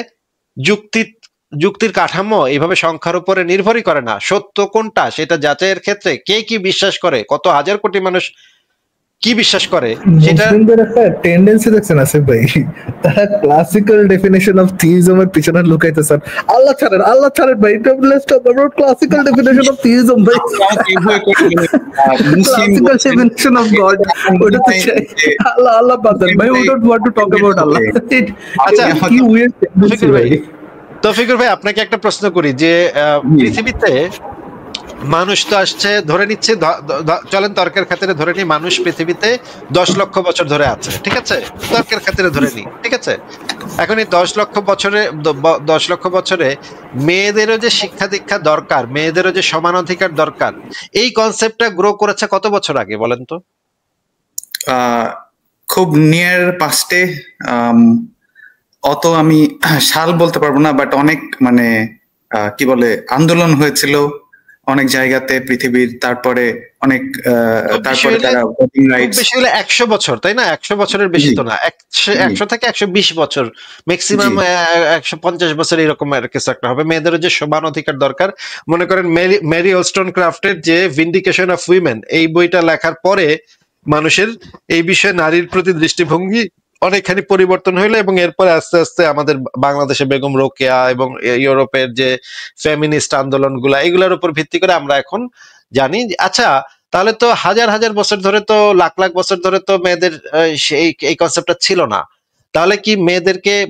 যুক্তির কাঠামো এইভাবে সংখ্যার উপরে নির্ভরই করে না। সত্য কোনটা সেটা যাচাইয়ের ক্ষেত্রে কে কি বিশ্বাস করে, কত হাজার কোটি মানুষ কি বিশ্বাস করে, সেটা মুসলিমদের একটা টেন্ডেন্সি দেখছেন আসিফ ভাই, তারা ক্লাসিক্যাল ডেফিনিশন অফ থিইজমের পিছনে লুকাইতেছেন। আল্লাহ ছাড়েন ভাই, let's talk about classical definition of theism ভাই, ক্লাসিক্যাল ডেফিনিশন অফ গড, ওটা তো আল্লাহ বাদেন ভাই, we don't want to talk about Allah. আচ্ছা কি উইয়ার্ড টেন্ডেন্সি ভাই। তৌফিকুর ভাই আপনাকে একটা প্রশ্ন করি যে পৃথিবীতে মানুষ তো আসছে, ধরে নিচ্ছে, চলেন তর্কের খাতিরে ধরে নি মানুষ পৃথিবীতে 10 লক্ষ বছর ধরে আছে, ঠিক আছে, তর্কের খাতিরে ধরে নি, ঠিক আছে। এখন এই 10 লক্ষ বছরে মেয়েদেরও যে শিক্ষা দীক্ষা দরকার, মেয়েদেরও যে সমান অধিকার দরকার, এই কনসেপ্টটা গ্রো করেছে কত বছর আগে বলেন তো? খুব নিয়ার পাস্টে, অত আমি সাল বলতে পারবো না, বাট অনেক মানে কি বলে আন্দোলন হয়েছিল অনেক জায়গাতে পৃথিবীর, তারপরে অনেক তারপরে তারা ভোটিং রাইটস। বেশি হলে 100 বছর, তাই না? 100 বছরের বেশি তো না, 100 থেকে 120 বছর, ম্যাক্সিমাম 150 বছর এরকম কিছু একটা হবে। মেয়েদের যে সমান অধিকার দরকার, মনে করেন মেরি ওলস্টনক্রাফটের যে ভিন্ডিকেশন অফ উইমেন এই বইটা লেখার পরে মানুষের এই বিষয়ে নারীর প্রতি দৃষ্টিভঙ্গি অনেকখানি পরিবর্তন হইলো, এবং এরপরে আস্তে আস্তে আমাদের বাংলাদেশে বেগম রোকেয়া এবং ইউরোপের যে ফেমিনিস্ট আন্দোলনগুলা, এগুলোর উপর ভিত্তি করে আমরা এখন জানি। আচ্ছা, তাহলে তো হাজার হাজার বছর ধরে তো, লাখ লাখ বছর ধরে তো মেয়েদের এই কনসেপ্টটা ছিল না। তাহলে কি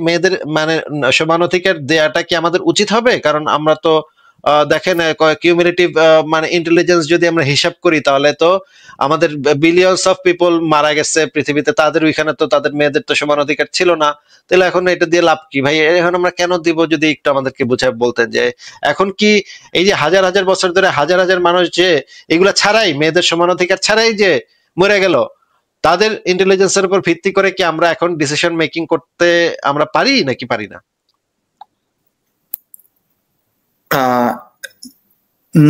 মেয়েদের মানে সমান অধিকার দেয়াটা কি আমাদের উচিত হবে? কারণ আমরা তো দেখেন কিউমুলেটিভ মানে ইন্টেলিজেন্স যদি আমরা হিসাব করি, তাহলে তো আমাদের বিলিয়নস অফ পিপল মারা গেছে পৃথিবীতে, তাদের ওইখানে তো তাদের মেয়েদের তো সমান অধিকার ছিল না। তাহলে এখন এটা দিয়ে লাভ কি ভাই? এখন আমরা কেন দিব? যদি একটু আমাদেরকে বুঝায় বলতেন যে এখন কি এই যে হাজার হাজার বছর ধরে হাজার হাজার মানুষ যে এগুলা ছাড়াই, মেয়েদের সমান অধিকার ছাড়াই যে মরে গেল, তাদের ইন্টেলিজেন্সের উপর ভিত্তি করে কি আমরা এখন ডিসিশন মেকিং করতে আমরা পারি নাকি পারি না?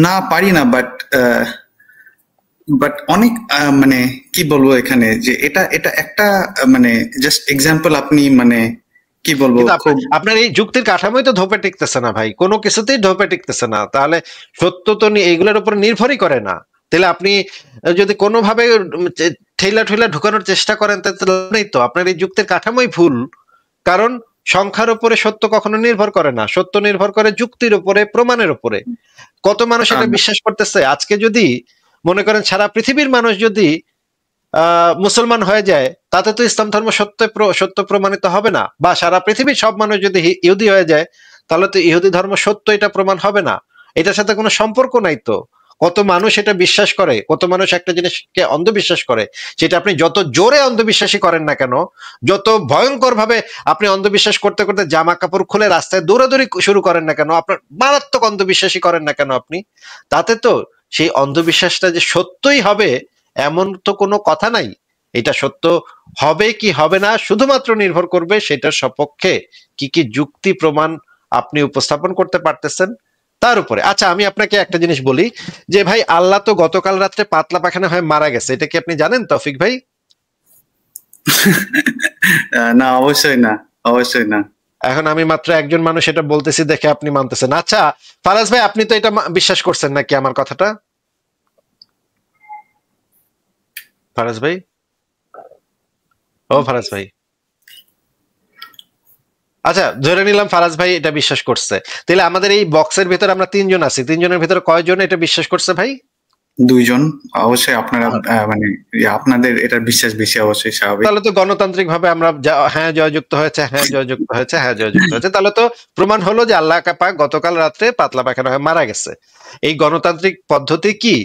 না, পারি না, বাট অনেক মানে কি বলবো এখানে, যে এটা একটা মানে জাস্ট এক্সাম্পল। আপনি মানে কি বলবো, আপনার এই যুক্তির কাঠামোই তো ধোপে টিকতেছে না ভাই, কোনো কিছুতেই ধোপে টিকতেছে না। তাহলে সত্য তো এইগুলোর উপর নির্ভরই করে না। তাহলে আপনি যদি কোনোভাবে ঠেলা ঢুকানোর চেষ্টা করেন তাহলে তো আপনার এই যুক্তির কাঠামোই ভুল। কারণ সংখ্যার উপরে সত্য কখনো নির্ভর করে না, সত্য নির্ভর করে যুক্তির উপরে, প্রমাণের উপরে। কত মানুষ এটা বিশ্বাস করতেছে? আজকে যদি মনে করেন সারা পৃথিবীর মানুষ যদি মুসলমান হয়ে যায়, তাতে তো ইসলাম ধর্ম সত্য প্রমাণিত হবে না। বা সারা পৃথিবীর সব মানুষ যদি ইহুদি হয়ে যায়, তাহলে তো ইহুদি ধর্ম সত্য এটা প্রমাণ হবে না। এটার সাথে কোনো সম্পর্ক নাই তো। কত মানুষ এটা বিশ্বাস করে, কত মানুষ একটা জিনিসকে অন্ধবিশ্বাস করে, সেটা আপনি যত জোরে অন্ধবিশ্বাসী করেন না কেন, যত ভয়ঙ্কর ভাবে আপনি অন্ধবিশ্বাস করতে করতে জামা কাপড় খুলে রাস্তায় দৌড়াদৌড়ি শুরু করেন না কেন, আপনার মারাত্মক অন্ধবিশ্বাসী করেন না কেন আপনি, তাতে তো সেই অন্ধবিশ্বাসটা যে সত্যই হবে এমন তো কোনো কথা নাই। এটা সত্য হবে কি হবে না শুধুমাত্র নির্ভর করবে সেটার সপক্ষে কি কি যুক্তি প্রমাণ আপনি উপস্থাপন করতে পারতেছেন তার উপরে। আচ্ছা, আমি আপনাকে একটা জিনিস বলি যে ভাই, আল্লাহ তো গতকাল রাত্রে পাতলা পায়খানা হয়ে মারা গেছে, এটা কি আপনি জানেন তৌফিক ভাই? না, অবশ্যই না, অবশ্যই না। এখন আমি মাত্র একজন মানুষ এটা বলতেছি দেখে আপনি মানতেছেন। আচ্ছা ফারাজ ভাই, আপনি তো এটা বিশ্বাস করছেন নাকি আমার কথাটা? ফারাজ ভাই, ও ফারাজ ভাই, আচ্ছা ধরে নিলাম ফারাজ ভাই এটা বিশ্বাস করছে, তাহলে আমাদের এই বক্সের ভিতরে আমরা 3 জন আছি, 3 জনের ভিতরে কয়জন এটা বিশ্বাস করছে ভাই? দুইজন। অবশ্যই আপনারা মানে আপনাদের এটার বিশ্বাস বেশি, অবশ্যই স্বাভাবিক। তাহলে তো গণতান্ত্রিক ভাবে আমরা হ্যাঁ জয়যুক্ত হয়েছে, হ্যাঁ জয়যুক্ত হয়েছে, হ্যাঁ জয়যুক্ত হয়েছে, তাহলে তো প্রমাণ হলো যে আল্লাহ পাক গতকাল রাত্রে পাতলা পায়খানা হয়ে মারা গেছে। এই গণতান্ত্রিক পদ্ধতি কি,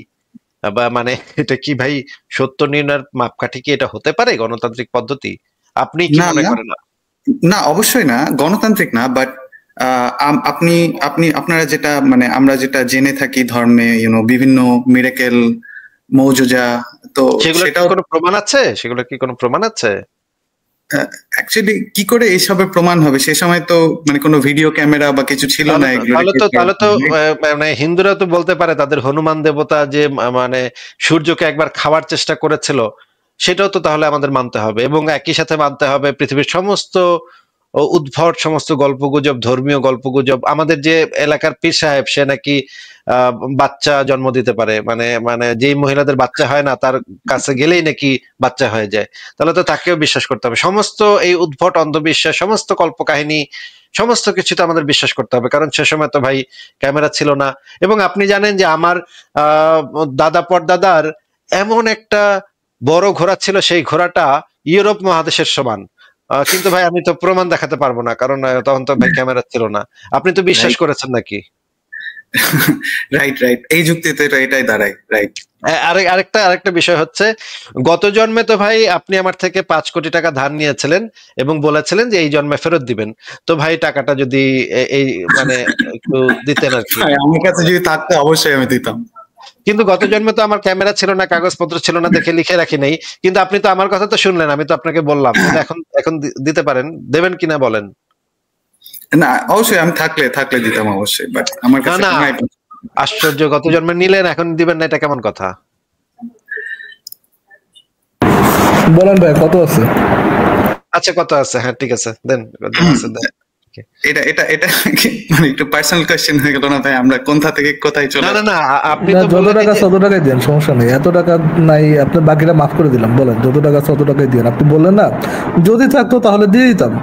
বা মানে এটা কি ভাই সত্য নির্ণয়ের মাপকাঠি কি এটা হতে পারে গণতান্ত্রিক পদ্ধতি? আপনি কি মনে করেন? না, অবশ্যই না, গণতান্ত্রিক না। বাট আপনি আপনি আপনারা যেটা মানে আমরা যেটা জেনে থাকি ধর্মে, বিভিন্ন মিরাকেল, মৌজুজা, তো সেটাও কোনো প্রমাণ আছে? সেগুলো কি কোনো প্রমাণ আছে? অ্যাকচুয়ালি কি করে এইসবের প্রমাণ হবে? সে সময় তো মানে কোনো ভিডিও ক্যামেরা বা কিছু ছিল না। তাহলে তো মানে হিন্দুরা তো বলতে পারে তাদের হনুমান দেবতা যে মানে সূর্যকে একবার খাওয়ার চেষ্টা করেছিল, সেটাও তো তাহলে আমাদের মানতে হবে। এবং একই সাথে মানতে হবে পৃথিবীর সমস্ত উদ্ভট সমস্ত গল্পগুজব, ধর্মীয় গল্পগুজব। আমাদের যে এলাকার পীর সাহেব, সে নাকি বাচ্চা জন্ম দিতে পারে, মানে মানে যেই মহিলাদের বাচ্চা হয় না তার কাছে গেলেই নাকি বাচ্চা হয়ে যায়। তাহলে তো তাকেও বিশ্বাস করতে হবে। সমস্ত এই উদ্ভট অন্ধবিশ্বাস, সমস্ত কল্পকাহিনী, সমস্ত কিছু তো আমাদের বিশ্বাস করতে হবে, কারণ সে সময় তো ভাই ক্যামেরা ছিল না। এবং আপনি জানেন যে আমার দাদা পরদাদার এমন একটা বড় ঘোড়া ছিল, সেই ঘোড়াটা ইউরোপ মহাদেশের সমান। কিন্তু ভাই আমি তো প্রমাণ দেখাতে পারবো না, কারণ তখন তো ভাই ক্যামেরা ছিল না। আপনি তো বিশ্বাস করেছেন নাকি? রাইট রাইট, এই যুক্তিতে এটাই দাঁড়ায়। রাইট। আরেকটা বিষয় হচ্ছে, গত জন্মে তো ভাই আপনি আমার থেকে 5 কোটি টাকা ধার নিয়েছিলেন এবং বলেছিলেন যে এই জন্মে ফেরত দিবেন। তো ভাই টাকাটা যদি এই মানে একটু দিতেন আর কি। আমার কাছে যদি থাকতো অবশ্যই আমি দিতাম। কিন্তু গত জন্মে তো আমার ক্যামেরা ছিল না, কাগজপত্র ছিল না, দেখে লিখে রাখি নাই। কিন্তু আপনি তো আমার কথা তো শুনলেন, আমি তো আপনাকে বললাম। এখন দিতে পারেন, দেবেন কিনা বলেন? না, অবশ্যই আমি থাকলে দিতাম অবশ্যই, বাট আমার কাছে না। আশ্চর্য, গত জন্মে নিলেন, এখন দিবেন না, এটা কেমন কথা? বলেন ভাই কত আছে? আচ্ছা কত আছে? হ্যাঁ ঠিক আছে, দেন। এটা এটা এটা মানে একটু পার্সোনাল কোশ্চেন হয়ে গেল না ভাই? আমরা কোথা থেকে কোথায় চলে? না, আপনি তো যত টাকা তত টাকাই দেন, সমস্যা নেই। এত টাকা নাই, আপনি বাকিটা মাফ করে দিলাম। বলেন যত টাকা তত টাকাই দেন। আপনি বললেন না যদি থাকতো তাহলে দিয়ে দিতাম,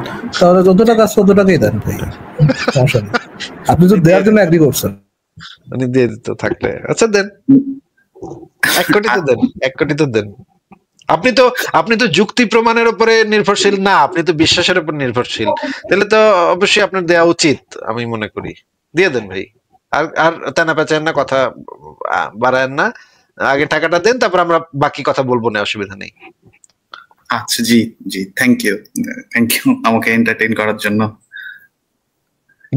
তাহলে যত টাকা তত টাকাই দেন ভাই, সমস্যা নেই। আপনি তো দেওয়ার জন্য এগ্রি করছেন, উনি দিয়ে দিত থাকলে। আচ্ছা দেন, 1 কোটি তো দেন, 1 কোটি তো দেন। আপনি তো যুক্তি প্রমাণের উপরে নির্ভরশীল না, আপনি তো বিশ্বাসের উপর নির্ভরশীল। তাহলে তো অবশ্যই আপনার দেওয়া উচিত, আমি মনে করি। দিয়ে দেন ভাই, আর টানা পেঁচান না, কথা বাড়ায়েন না। আগে টাকাটা দেন, তারপর আমরা বাকি কথা বলবো না, অসুবিধা নেই। আচ্ছা, জি জি, থ্যাংক ইউ আমাকে এন্টারটেইন করার জন্য।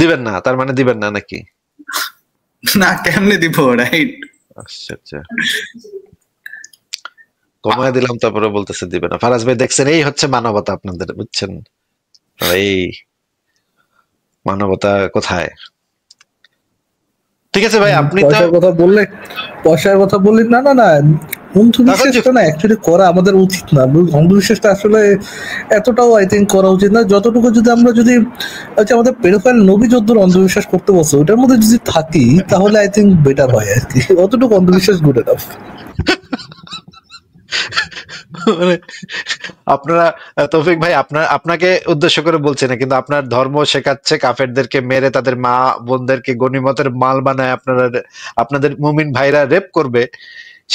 দিবেন না তার মানে দিবেন না নাকি? না, কেমনে দিব? রাইট। আচ্ছা, কমায় দিলাম, তারপরে বলতেছে দিবে না। ফারাজ ভাই দেখছেন, এই হচ্ছে মানবতা আপনাদের, বুঝছেন? এই মানবতা কোথায়? ঠিক আছে ভাই, আপনি তো পয়সার কথা বললেন। না অন্ধবিশ্বাসটা না অ্যাকচুয়ালি করা আমাদের উচিত না। অন্ধবিশ্বাসটা আসলে এতটাও আই থিঙ্ক করা উচিত না, যতটুকু যদি আমরা যদি আমাদের পেডোফাইল নবী যদ্দূর অন্ধবিশ্বাস করতে বলছে ওটার মধ্যে যদি থাকি, তাহলে আই থিঙ্ক বেটার হয় আর কি। অতটুকু অন্ধবিশ্বাস গুড এনাফ। আপনারা, তৌফিক ভাই আপনাকে উদ্দেশ্য করে বলছি না, কিন্তু আপনার ধর্ম শেখাচ্ছে কাফেরদেরকে মেরে তাদের মা বোনদেরকে গনিমতের মাল বানায় আপনাদের মুমিন ভাইরা রেপ করবে,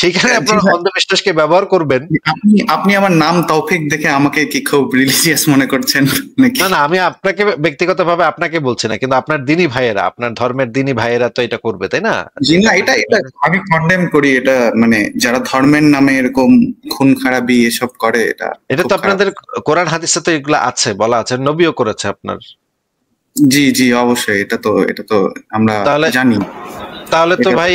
সেখানে আপনারা অন্ধবিশ্বাসকে ব্যবহার করবেন। আপনি আমার নাম তৌফিক দেখে আমাকে কি খুব রিলিজিয়াস মনে করছেন নাকি? না, আমি আপনাকে ব্যক্তিগতভাবে আপনাকে বলছি না, কিন্তু আপনার দিনী ভাইয়েরা, আপনার ধর্মের দিনী ভাইয়েরা তো এটা করবে, তাই না? জি না, এটা আমি কন্ডেম করি। এটা মানে যারা ধর্মের নামে এরকম খুন খারাপি এসব করে, এটা তো আপনাদের কোরআন হাদিসে তো এগুলো আছে, বলা আছে, নবীও করেছে আপনার। জি জি, অবশ্যই। এটা তো আমরা জানি। তাহলে তো ভাই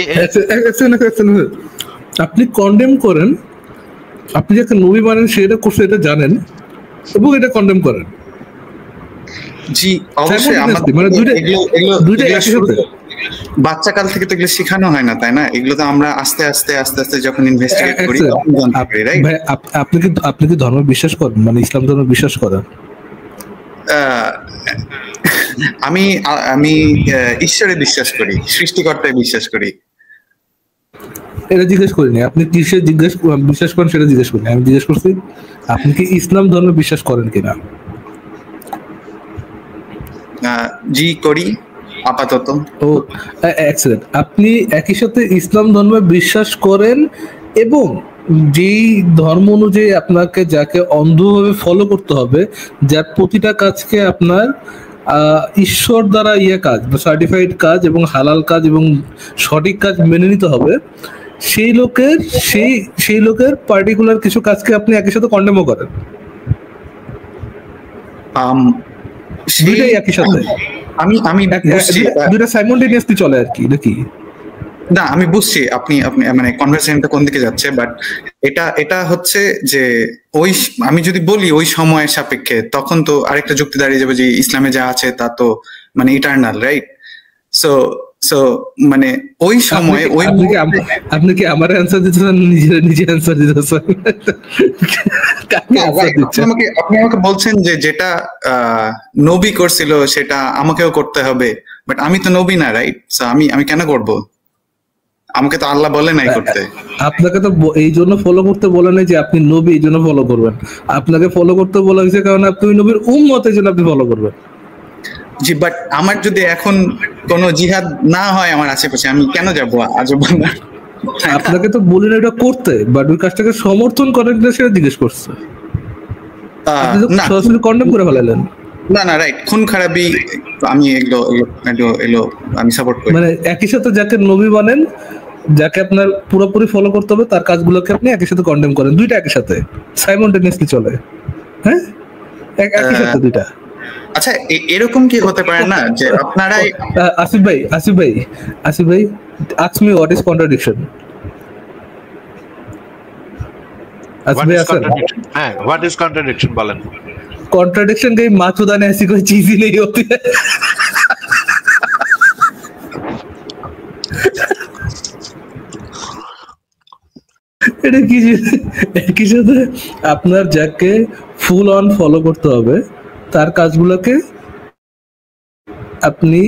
আপনি কন্ডেম করেন, আপনি যাকে নবী মানেন সেটা করছে, এটা জানেন এবং এটা কন্ডেম করেন। জি অবশ্যই। মানে দুইটা একসাথে বাচ্চা কাল থেকে তো এগুলো শেখানো হয় না, তাই না? এগুলো তো আমরা আস্তে আস্তে যখন ইনভেস্টিগেট করি আপনি কি ধর্ম বিশ্বাস করেন, মানে ইসলাম ধর্ম বিশ্বাস করেন? আমি ঈশ্বরে বিশ্বাস করি, সৃষ্টিকর্তায় বিশ্বাস করি। এটা জিজ্ঞেস করিনি আপনি কিসে বিশ্বাস করেন সেটা জিজ্ঞেস করিনি। আমি জিজ্ঞেস করছি আপনি কি ইসলাম ধর্মে বিশ্বাস করেন কিনা। জি করি। আপাতত। ও এক্সেলেন্ট। আপনি একই সাথে ইসলাম ধর্মে বিশ্বাস করেন এবং যেই ধর্ম অনুযায়ী আপনাকে যাকে অন্ধভাবে ফলো করতে হবে, যার প্রতিটা কাজকে আপনার ঈশ্বর দ্বারা কাজ বা সার্টিফাইড কাজ এবং হালাল কাজ এবং সঠিক কাজ মেনে নিতে হবে, সেই লোকের পার্টিকুলার কিছু কাজকে আপনি একই সাথে কন্ডেমও করেন। দুইটাই একই সাথে আমি বুঝছি, দুইটা সাইমultaneously চলে আর কি, নাকি? না, আমি বুঝছি আপনি মানে কনভারসেশনটা কোন দিকে যাচ্ছে, বাট এটা হচ্ছে যে আমি যদি বলি ওই সময়ের সাপেক্ষে, তখন তো আরেকটা যুক্তি দাঁড়িয়ে যাবে যে ইসলামে যা আছে তা তো মানে ইটারনাল, রাইট? সো মানে ওই সময় আপনি কি আমার অ্যানসার দিতেছেন, নিজে অ্যানসার দিতেছেন? আপনি আমাকে বলছেন যে যেটা নবী করছিল সেটা আমাকেও করতে হবে, বাট আমি তো নবী না, রাইট? সো আমি কেন করব? আমাকে তো আল্লাহ বলে নাই করতে। আপনাকে তো এই জন্য ফলো করতে বলে নাই যে আপনি নবী এই জন্য ফলো করবেন, আপনাকে ফলো করতে বলা হয়েছে কারণ আপনি নবীর উম্মত, এই জন্য আপনি ফলো করবেন। জি, বাট আমার যদি এখন কোনো জিহাদ না হয় আমার আশেপাশে, আমি কেন যাবো? আজব না। আপনাকে তো বলিনি এটা করতে, বাট ওই কাজটাকে সমর্থন করেন কিনা সেটা জিজ্ঞেস করছে। আপনি তো সরাসরি কন্ডেম করে ফেলালেন। না, রাইট, খুন খারাপি আমি এগুলো আমি সাপোর্ট করি। মানে একই সাথে যাকে নবী মানেন, যাকে আপনার পুরোপুরি ফলো করতে হবে, তার কাজগুলোকে আপনি একই সাথে কন্ডেম করেন। দুইটা একই সাথে সাইমultaneously চলে। হ্যাঁ, একই সাথে দুইটা। আচ্ছা, এরকম কি হতে পারে না যে আপনারাই আসিফ ভাই ask me what is contradiction? হ্যাঁ, what is contradiction বলেন। contradiction कहीं माँ चुदा ने ऐसी कोई चीज ही नहीं होती है। এটা কি সাথে আপনার যাকে ফুল অন ফলো করতে হবে তার কাজগুলোকে আপনি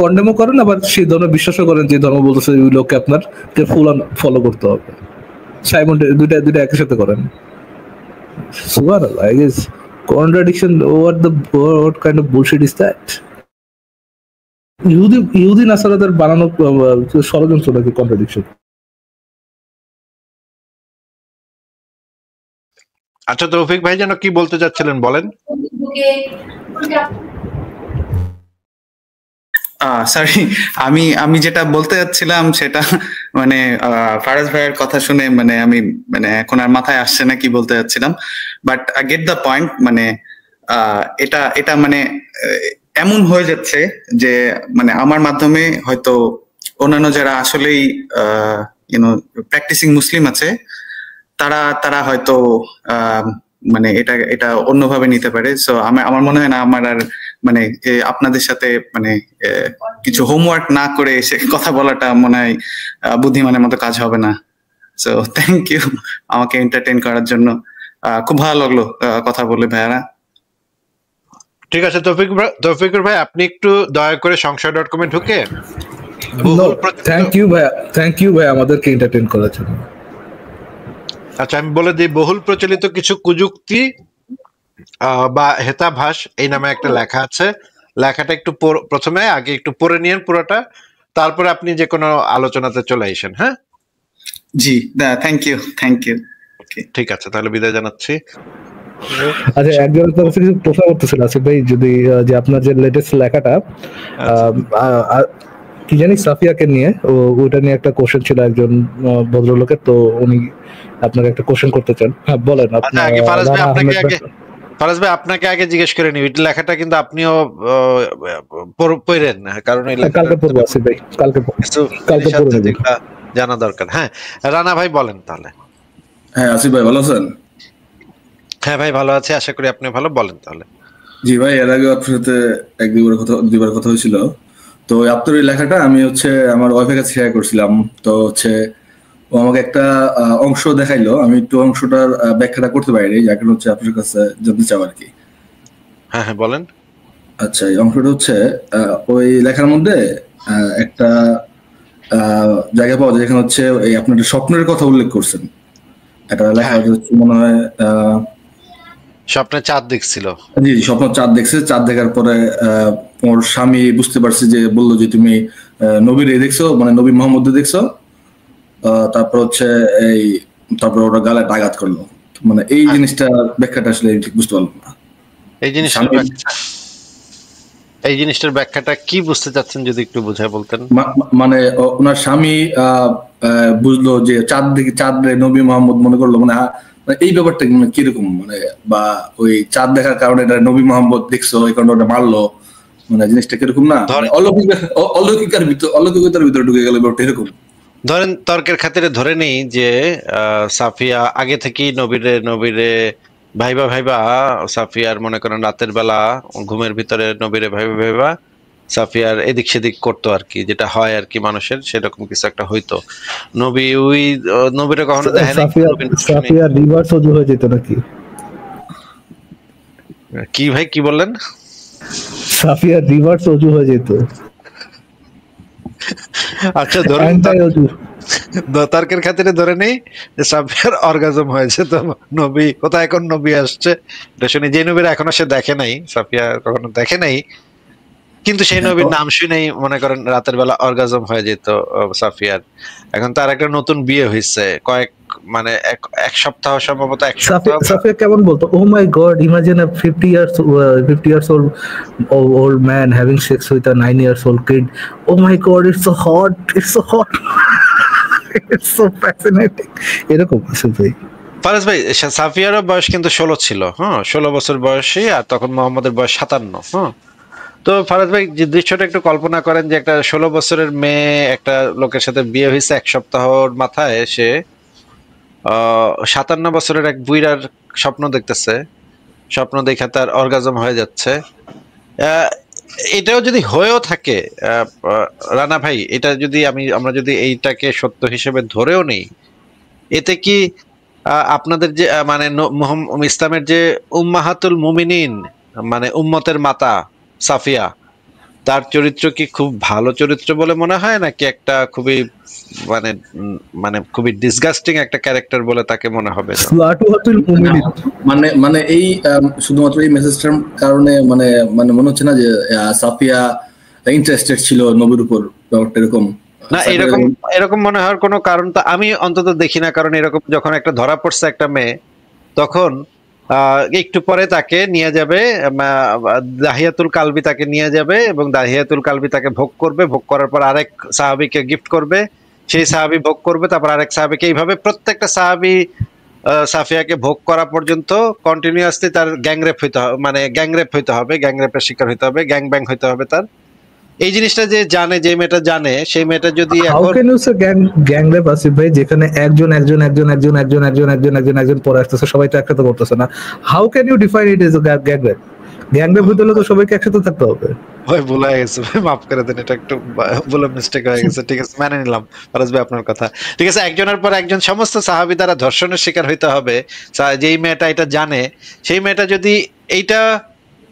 কন্ডেমও করেন, আবার সেই ধর্মে বিশ্বাসও করেন যে ধর্ম বলতেছে ওই লোককে আপনার ফুল অন ফলো করতে হবে। দুইটা একই সাথে করেন। সুবহানাল্লাহ, I guess contradiction, what kind of bullshit is that? ইহুদি নাসারাদের বানানো ষড়যন্ত্র নাকি কন্ট্রাডিকশন? আচ্ছা, তৌফিক ভাই যেন কি বলতে চাচ্ছিলেন বলেন। সরি, আমি যেটা বলতে যাচ্ছিলাম সেটা মানে ফারাজ ভাইয়ের কথা শুনে আমি এখন আর মাথায় আসছে না কি বলতে যাচ্ছিলাম, but I get the point. মানে এটা এমন হয়ে যাচ্ছে যে আমার মাধ্যমে হয়তো অন্যান্য যারা আসলেই প্র্যাকটিসিং মুসলিম আছে তারা হয়তো এটা অন্যভাবে নিতে পারে। সো আমার মনে হয় না আমার আর আপনাদের সাথে কিছু হোমওয়ার্ক না করে এসে কথা বলাটা মনে হয় বুদ্ধিমানের মতো কাজ হবে না। সো থ্যাংক ইউ আমাকে এন্টারটেইন করার জন্য, খুব ভালো লাগলো কথা বলে ভাইয়ারা। ঠিক আছে তৌফিকুর ভাই, আপনি একটু দয়া করে সংশয়.com এ ঢুকে থ্যাংক ইউ ভাই আমাদেরকে এন্টারটেইন করার জন্য। আচ্ছা, আমি বলে দিই, বহুল প্রচলিত কিছু কুযুক্তি বা হেতাভাস এই নামে একটা লেখা আছে। লেখাটা একটু প্রথমে আগে একটু পড়ে নিয়েন পুরোটা, তারপরে আপনি যে কোনো আলোচনাতে চলে আসেন। হ্যাঁ জি, থ্যাংক ইউ। ঠিক আছে, তাহলে বিদায় জানাচ্ছি। আচ্ছা, একজন কিছু প্রশ্ন করতেছিল আসিফ ভাই, যদি যে আপনার যে লেটেস্ট লেখাটা কি জানি সাফিয়াকে নিয়ে, ওটা নিয়ে একটা কোশ্চেন ছিল একজন ভদ্রলোকের, তো উনি আপনাকে একটা কোশ্চেন করতে চান। হ্যাঁ বলেন। ফারাজ ভাই আপনাকে আগে জিজ্ঞেস করে নিই, লেখাটা কিন্তু আপনিও পড়েন না, কারণ কালকে পড়বো আসিফ ভাই, কালকে পড়বো, জানা দরকার। হ্যাঁ, রানা ভাই বলেন তাহলে। হ্যাঁ আসিফ ভাই ভালো আছেন? হ্যাঁ ভাই ভালো আছি, আশা করি আপনি ভালো। বলেন তাহলে। জি ভাই, এর আগে আপনার সাথে দুইবার কথা হয়েছিল। তো আপনার এই লেখাটা আমি আমার ওয়াইফের কাছে শেয়ার করছিলাম। তো ও আমাকে একটা অংশ দেখাইলো, আমি একটু অংশটার ব্যাখ্যাটা করতে পারিনি, যার কারণে আপনার কাছে জানতে চাও আর কি। হ্যাঁ বলেন। আচ্ছা, এই অংশটা ওই লেখার মধ্যে একটা জায়গা পাওয়া যায় যেখানে এই আপনার স্বপ্নের কথা উল্লেখ করছেন। একটা লেখা মনে হয় স্বপ্নে চাঁদ দেখছিল। জি স্বপ্ন চাঁদ দেখছে, চাঁদ দেখার পরে ওর স্বামী বুঝতে পারছে, যে বললো যে তুমি নবীর দেখছো, মানে নবী মোহাম্মদ দেখছো। তারপর হচ্ছে তারপর ওরা গালে আঘাত করলো। মানে এই জিনিসটা ব্যাখ্যাটা আসলে ঠিক বুঝতে পারলাম না। এই জিনিসটার ব্যাখ্যাটা কি বুঝতে চাচ্ছেন যদি একটু বুঝায় বলতেন। মানে ওনার স্বামী বুঝলো যে চাঁদ নবী মোহাম্মদ মনে করলো, মানে এই ব্যাপারটা মানে কিরকম, মানে বা ওই চাঁদ দেখার কারণে এটা নবী মোহাম্মদ দেখছো এই কারণে ওটা মারলো, মানে জিনিসটা কিরকম না, অলৌকিকতার ভিতরে ঢুকে গেল ব্যাপারটা এরকম। ধরেন তর্কের খাতিরে ধরে নেই যে সাফিয়া আগে থেকেই নবীরে ভাইবা সাফিয়ার মনে করেন রাতের বেলা ঘুমের ভিতরে নবীরে ভাইবা সাফিয়ার এদিক সেদিক করতো আর কি, যেটা হয় আর কি মানুষের, সেরকম কিছু একটা হইতো। নবীরে কখনো দেখে নাই। সাফিয়া রিভার্স ওযু হয়ে যেত নাকি? কি ভাই কি বললেন? সাফিয়া রিভার্স ওযু হয়ে যেত। আচ্ছা ধরেন তর্কের খাতিরে ধরে নেই যে সাফিয়ার অর্গাজম হয়েছে, তো নবী কোথায় এখন নবী আসছে এটা শুনি, যে নবীর এখনো সে দেখে নাই, সাফিয়া কখনো দেখে নাই, কিন্তু সেই নবীর নাম শুনেই মনে করেন রাতের বেলা অর্গাজম হয়ে যেত সাফিয়ার। এখন তার একটা নতুন বিয়ে হয়েছে, মানে এক সপ্তাহ সম্ভবত, এক সপ্তাহ। সাফিয়া কেমন বলতো, ও মাই god, imagine a 50 years old man having sex with a 9 years old kid. Oh my god, it's so hot, it's so fascinating. এরকম আছে ভাই। ফারাজ ভাই, সাফিয়ারও বয়স কিন্তু 16 ছিল, 16 বছর বয়সী, আর তখন মোহাম্মদের বয়স 57। তো ফারাজ ভাই যে দৃশ্যটা একটু কল্পনা করেন যে একটা 16 বছরের মেয়ে একটা লোকের সাথে বিয়ে হয়েছে এক সপ্তাহর মাথায়, সে 57 বছরের এক বুইড়ার স্বপ্ন দেখতেছে, স্বপ্ন দেখে তার অর্গাজম হয়ে যাচ্ছে। এটাও যদি হয়েও থাকে রানা ভাই, এটা যদি আমরা যদি এইটাকে সত্য হিসেবে ধরেও নেই, এতে কি আপনাদের যে মানে ইসলামের যে উম্মাহাতুল মুমিনিন, মানে উম্মতের মাতা সাফিয়া, তার চরিত্র কি খুব ভালো চরিত্র বলে মনে হয়, নাকি একটা খুবই মানে খুবই ডিসগাস্টিং একটা ক্যারেক্টার বলে তাকে মনে হবে? মানে এই শুধুমাত্র এই মেসেজটার কারণে মানে মনে হচ্ছে না যে সাফিয়া ইন্টারেস্টেড ছিল নবীর উপর, ব্যাপারটা এরকম না। এরকম মনে হওয়ার কোনো কারণ তো আমি অন্তত দেখি না, কারণ এরকম যখন একটা ধরা পড়ছে একটা মেয়ে, তখন একটু পরে তাকে নিয়ে যাবে দাহিয়াতুল কালবি, তাকে নিয়ে যাবে এবং দাহিয়াতুল কালবি তাকে ভোগ করবে, ভোগ করার পর আরেক সাহাবীকে গিফট করবে, সেই সাহাবী ভোগ করবে, তারপর আরেক সাহাবীকে, এইভাবে প্রত্যেকটা সাহাবী সাফিয়াকে ভোগ করা পর্যন্ত কন্টিনিউয়াসলি তার গ্যাংরেপ হইতে হবে, মানে গ্যাংরেপ হইতে হবে, গ্যাংরেপের শিকার হইতে হবে, গ্যাং ব্যাং হইতে হবে তার। এই জিনিসটা যে জানে, যে মেয়েটা জানে, সেই মেয়েটা যদি গ্যাংরেপ আসিফ ভাই, যেখানে একজন পরে আসতেছে, সবাই তো একসাথে করতেছে না, how can you define it as gang rape? Gang rape হইতে হলে তো সবাইকে একসাথে থাকতে হবে। ভাই ভুলে গেছে ভাই, মাফ করে দেন, এটা একটু বলে মিস্টেক হয়ে গেছে। ঠিক আছে, মেনে নিলাম ফারাজ ভাই আপনার কথা। ঠিক আছে, একজনের পর একজন সমস্ত সাহাবী দ্বারা ধর্ষণের শিকার হইতে হবে। যেই মেয়েটা এটা জানে, সেই মেয়েটা যদি এইটা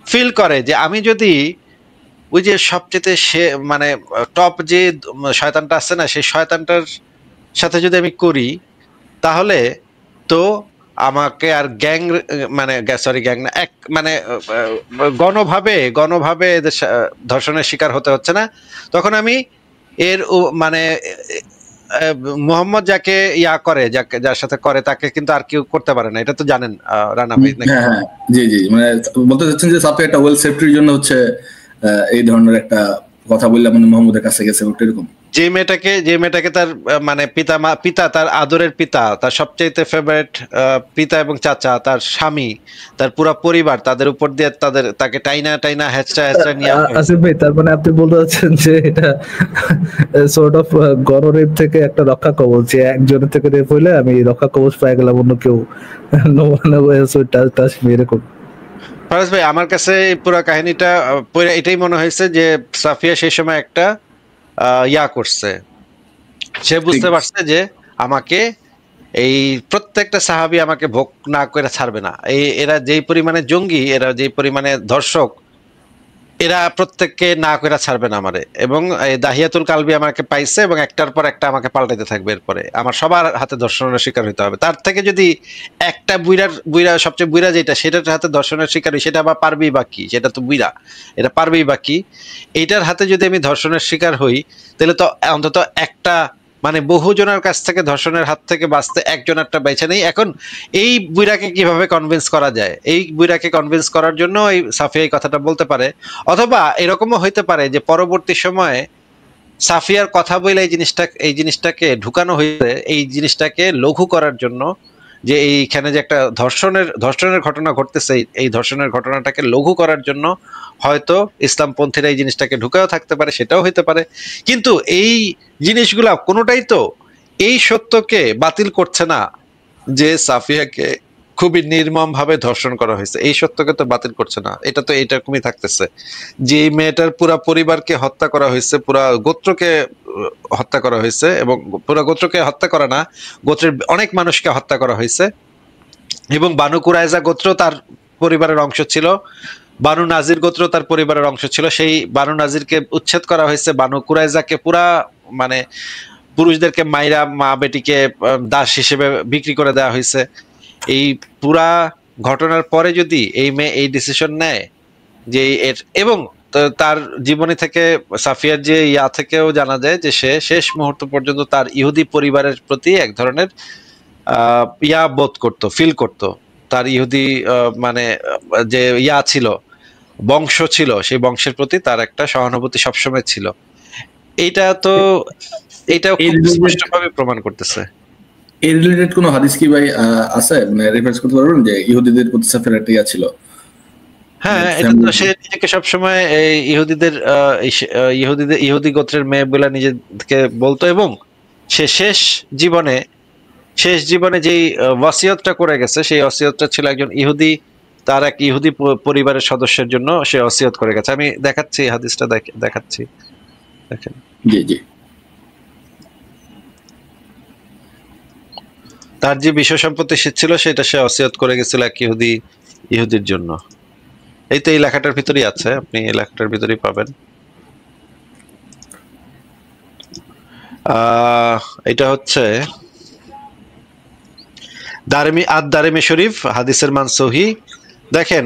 ফিল করে যে আমি যদি ওই যে সবচেয়ে সে মানে টপ যে শয়তানটা আছে না, সেই শয়তানটার সাথে যদি আমি করি, তাহলে তো আমাকে আর গ্যাং না, এক মানে গণভাবে এদের ধর্ষণের শিকার হতে হচ্ছে না। তখন আমি এর মানে মোহাম্মদ যাকে করে, যার সাথে করে, তাকে কিন্তু আর কেউ করতে পারে না, এটা তো জানেন রানা ভাই। হ্যাঁ, জি, মানে বলতে চাচ্ছেন যে সাফিয়া একটা ওয়েল সেফটির জন্য হচ্ছে এই ধরনের একটা কথা বললাম, মানে মোহাম্মদের কাছে গেছে এরকম। যে মেয়েটাকে তার মানে পিতা, তার আদরের পিতা, তার সবচেয়ে ফেভারিট পিতা এবং চাচা, তার স্বামী, তার পুরো পরিবার, তাদের উপর দিয়ে তাকে টাইনা হেঁচড়া নিয়ে আসিফ ভাই, তার মানে আপনি বলতে চাচ্ছেন যে এটা সর্ট অফ গণরেপ থেকে একটা রক্ষা কবচ, যে একজনের থেকে রেপ হইলে আমি রক্ষা কবচ পাই গেলাম, অন্য কেউ এরকম। ফারাজ ভাই, আমার কাছে পুরো কাহিনীটা এটাই মনে হয়েছে যে সাফিয়া সেই সময় একটা করছে, সে বুঝতে পারছে যে আমাকে এই প্রত্যেকটা সাহাবী আমাকে ভোগ না করে ছাড়বে না। এরা যেই পরিমাণে জঙ্গি, এরা যেই পরিমাণে ধর্ষক, এরা প্রত্যেককে না করে ছাড়বে না আমারে, এবং দাহিয়াতুল কালবি আমাকে পাইছে এবং একটার পর একটা আমাকে পাল্টাইতে থাকবে। এরপরে আমার সবার হাতে ধর্ষণের শিকার হতে হবে। তার থেকে যদি একটা বুইরা সবচেয়ে বুইরা যেটা, সেটার হাতে ধর্ষণের শিকার হই, সেটা আবার পারবেই বাকি, সেটা তো বুইরা, এটা পারবেই বাকি। এইটার হাতে যদি আমি ধর্ষণের শিকার হই, তাহলে তো অন্তত একটা মানে বহুজনের কাছ থেকে ধর্ষণের হাত থেকে বাঁচতে একজনেরটা বেঁচে নেই। এখন এই বুইরাকে কিভাবে কনভিন্স করা যায়? এই বুইরাকে কনভিন্স করার জন্য এই সাফিয়া এই কথাটা বলতে পারে, অথবা এরকমও হইতে পারে যে পরবর্তী সময়ে সাফিয়ার কথা বলে এই জিনিসটাকে ঢুকানো হয়েছে, এই জিনিসটাকে লঘু করার জন্য, যে এইখানে যে একটা ধর্ষণের ঘটনা ঘটতেছে, এই ধর্ষণের ঘটনাটাকে লঘু করার জন্য হয়তো ইসলামপন্থীরা এই জিনিসটাকে ঢুকাও থাকতে পারে, সেটাও হইতে পারে। কিন্তু এই জিনিসগুলা কোনোটাই তো এই সত্যকে বাতিল করছে না যে সাফিয়াকে খুবই নির্মম ভাবে ধর্ষণ করা হয়েছে, এই সত্যকে তো বাতিল করছে না। এটা তো এইরকমই থাকতেছে যে মেয়েটার পুরা পরিবারকে হত্যা করা হয়েছে, পুরা গোত্রকে হত্যা করা হয়েছে, এবং পুরা গোত্রকে হত্যা করা না, গোত্রের অনেক মানুষকে হত্যা করা হয়েছে। এবং বানু কুরাইজা গোত্র তার পরিবারের অংশ ছিল, বানু নাজির গোত্র তার পরিবারের অংশ ছিল। সেই বানু নাজিরকে উচ্ছেদ করা হয়েছে, বানু কুরাইজাকে পুরা মানে পুরুষদেরকে মাইরা মা বেটিকে দাস হিসেবে বিক্রি করে দেওয়া হয়েছে। এই পুরা ঘটনার পরে যদি এই মেয়ে এই ডিসিশন নেয় যে এবং তার জীবনী থেকে সাফিয়ার যে ইয়া থেকেও জানা যায় যে সে শেষ মুহূর্ত পর্যন্ত তার ইহুদি পরিবারের প্রতি এক ধরনের ইয়া বোধ করতো, ফিল করতো। তার ইহুদি মানে যে ইয়া ছিল, বংশ ছিল, সেই বংশের প্রতি তার একটা সহানুভূতি সবসময় ছিল। এইটাও খুব স্পষ্টভাবে প্রমাণ করতেছে। এই রিলেটেড কোনো হাদিস কি ভাই আছে, মানে রেফারেন্স করতে পারবেন যে ইহুদিদের প্রতি সাফিয়ার একটা ইয়া ছিল? হ্যাঁ, এটা তো সে নিজেকে সবসময় ইহুদি গোত্রের মেয়ে বলে নিজেকে বলতো, এবং সে শেষ জীবনে যেই ওয়াসিয়তটা করে গেছে, সেই ওয়াসিয়তটা ছিল একজন ইহুদি, তার এক ইহুদি পরিবারের সদস্যের জন্য সে ওয়াসিয়ত করে গেছে। আমি দেখাচ্ছি হাদিসটা, দেখাচ্ছি, দেখেন। জি জি। তার যে বিষয় সম্পত্তি ছিল সেটা সে ওসিয়ত করে গেছিল এক ইহুদির জন্য। এই তো এই লেখাটার ভিতরেই আছে, আপনি এই লেখাটার ভিতরেই পাবেন। এটা হচ্ছে দারিমি শরীফ, হাদিসের মান সহি। দেখেন,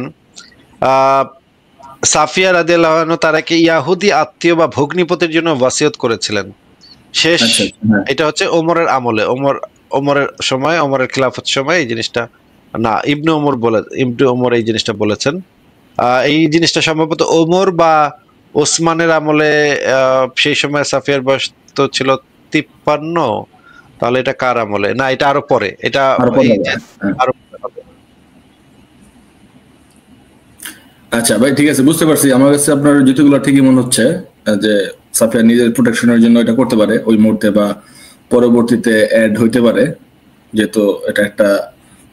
সাফিয়া রাদিয়াল্লাহু আনহা তারাকে ইয়াহুদি আত্মীয় বা ভগ্নিপতির জন্য ওয়াসিয়ত করেছিলেন শেষ। এটা হচ্ছে ওমরের আমলে, ওমরের সময়, ওমরের খিলাফত সময় এই জিনিসটা না, ইবনে ওমর এই জিনিসটা বলেছেন। এই জিনিসটা সম্ভবত ওমর বা ওসমানের আমলে। সেই সময় সাফিয়ার বয়স তো ছিল 53। তাহলে এটা কার আমলে? না, এটা আরো পরে, এটা আরো। আচ্ছা ভাই, ঠিক আছে, বুঝতে পারছি। আমার কাছে আপনার যুক্তিগুলো ঠিকই মনে হচ্ছে যে সাফিয়া নিজের প্রোটেকশনের জন্য এটা করতে পারে ওই মুহূর্তে, বা পরবর্তীতে অ্যাড হইতে পারে, যেহেতু এটা একটা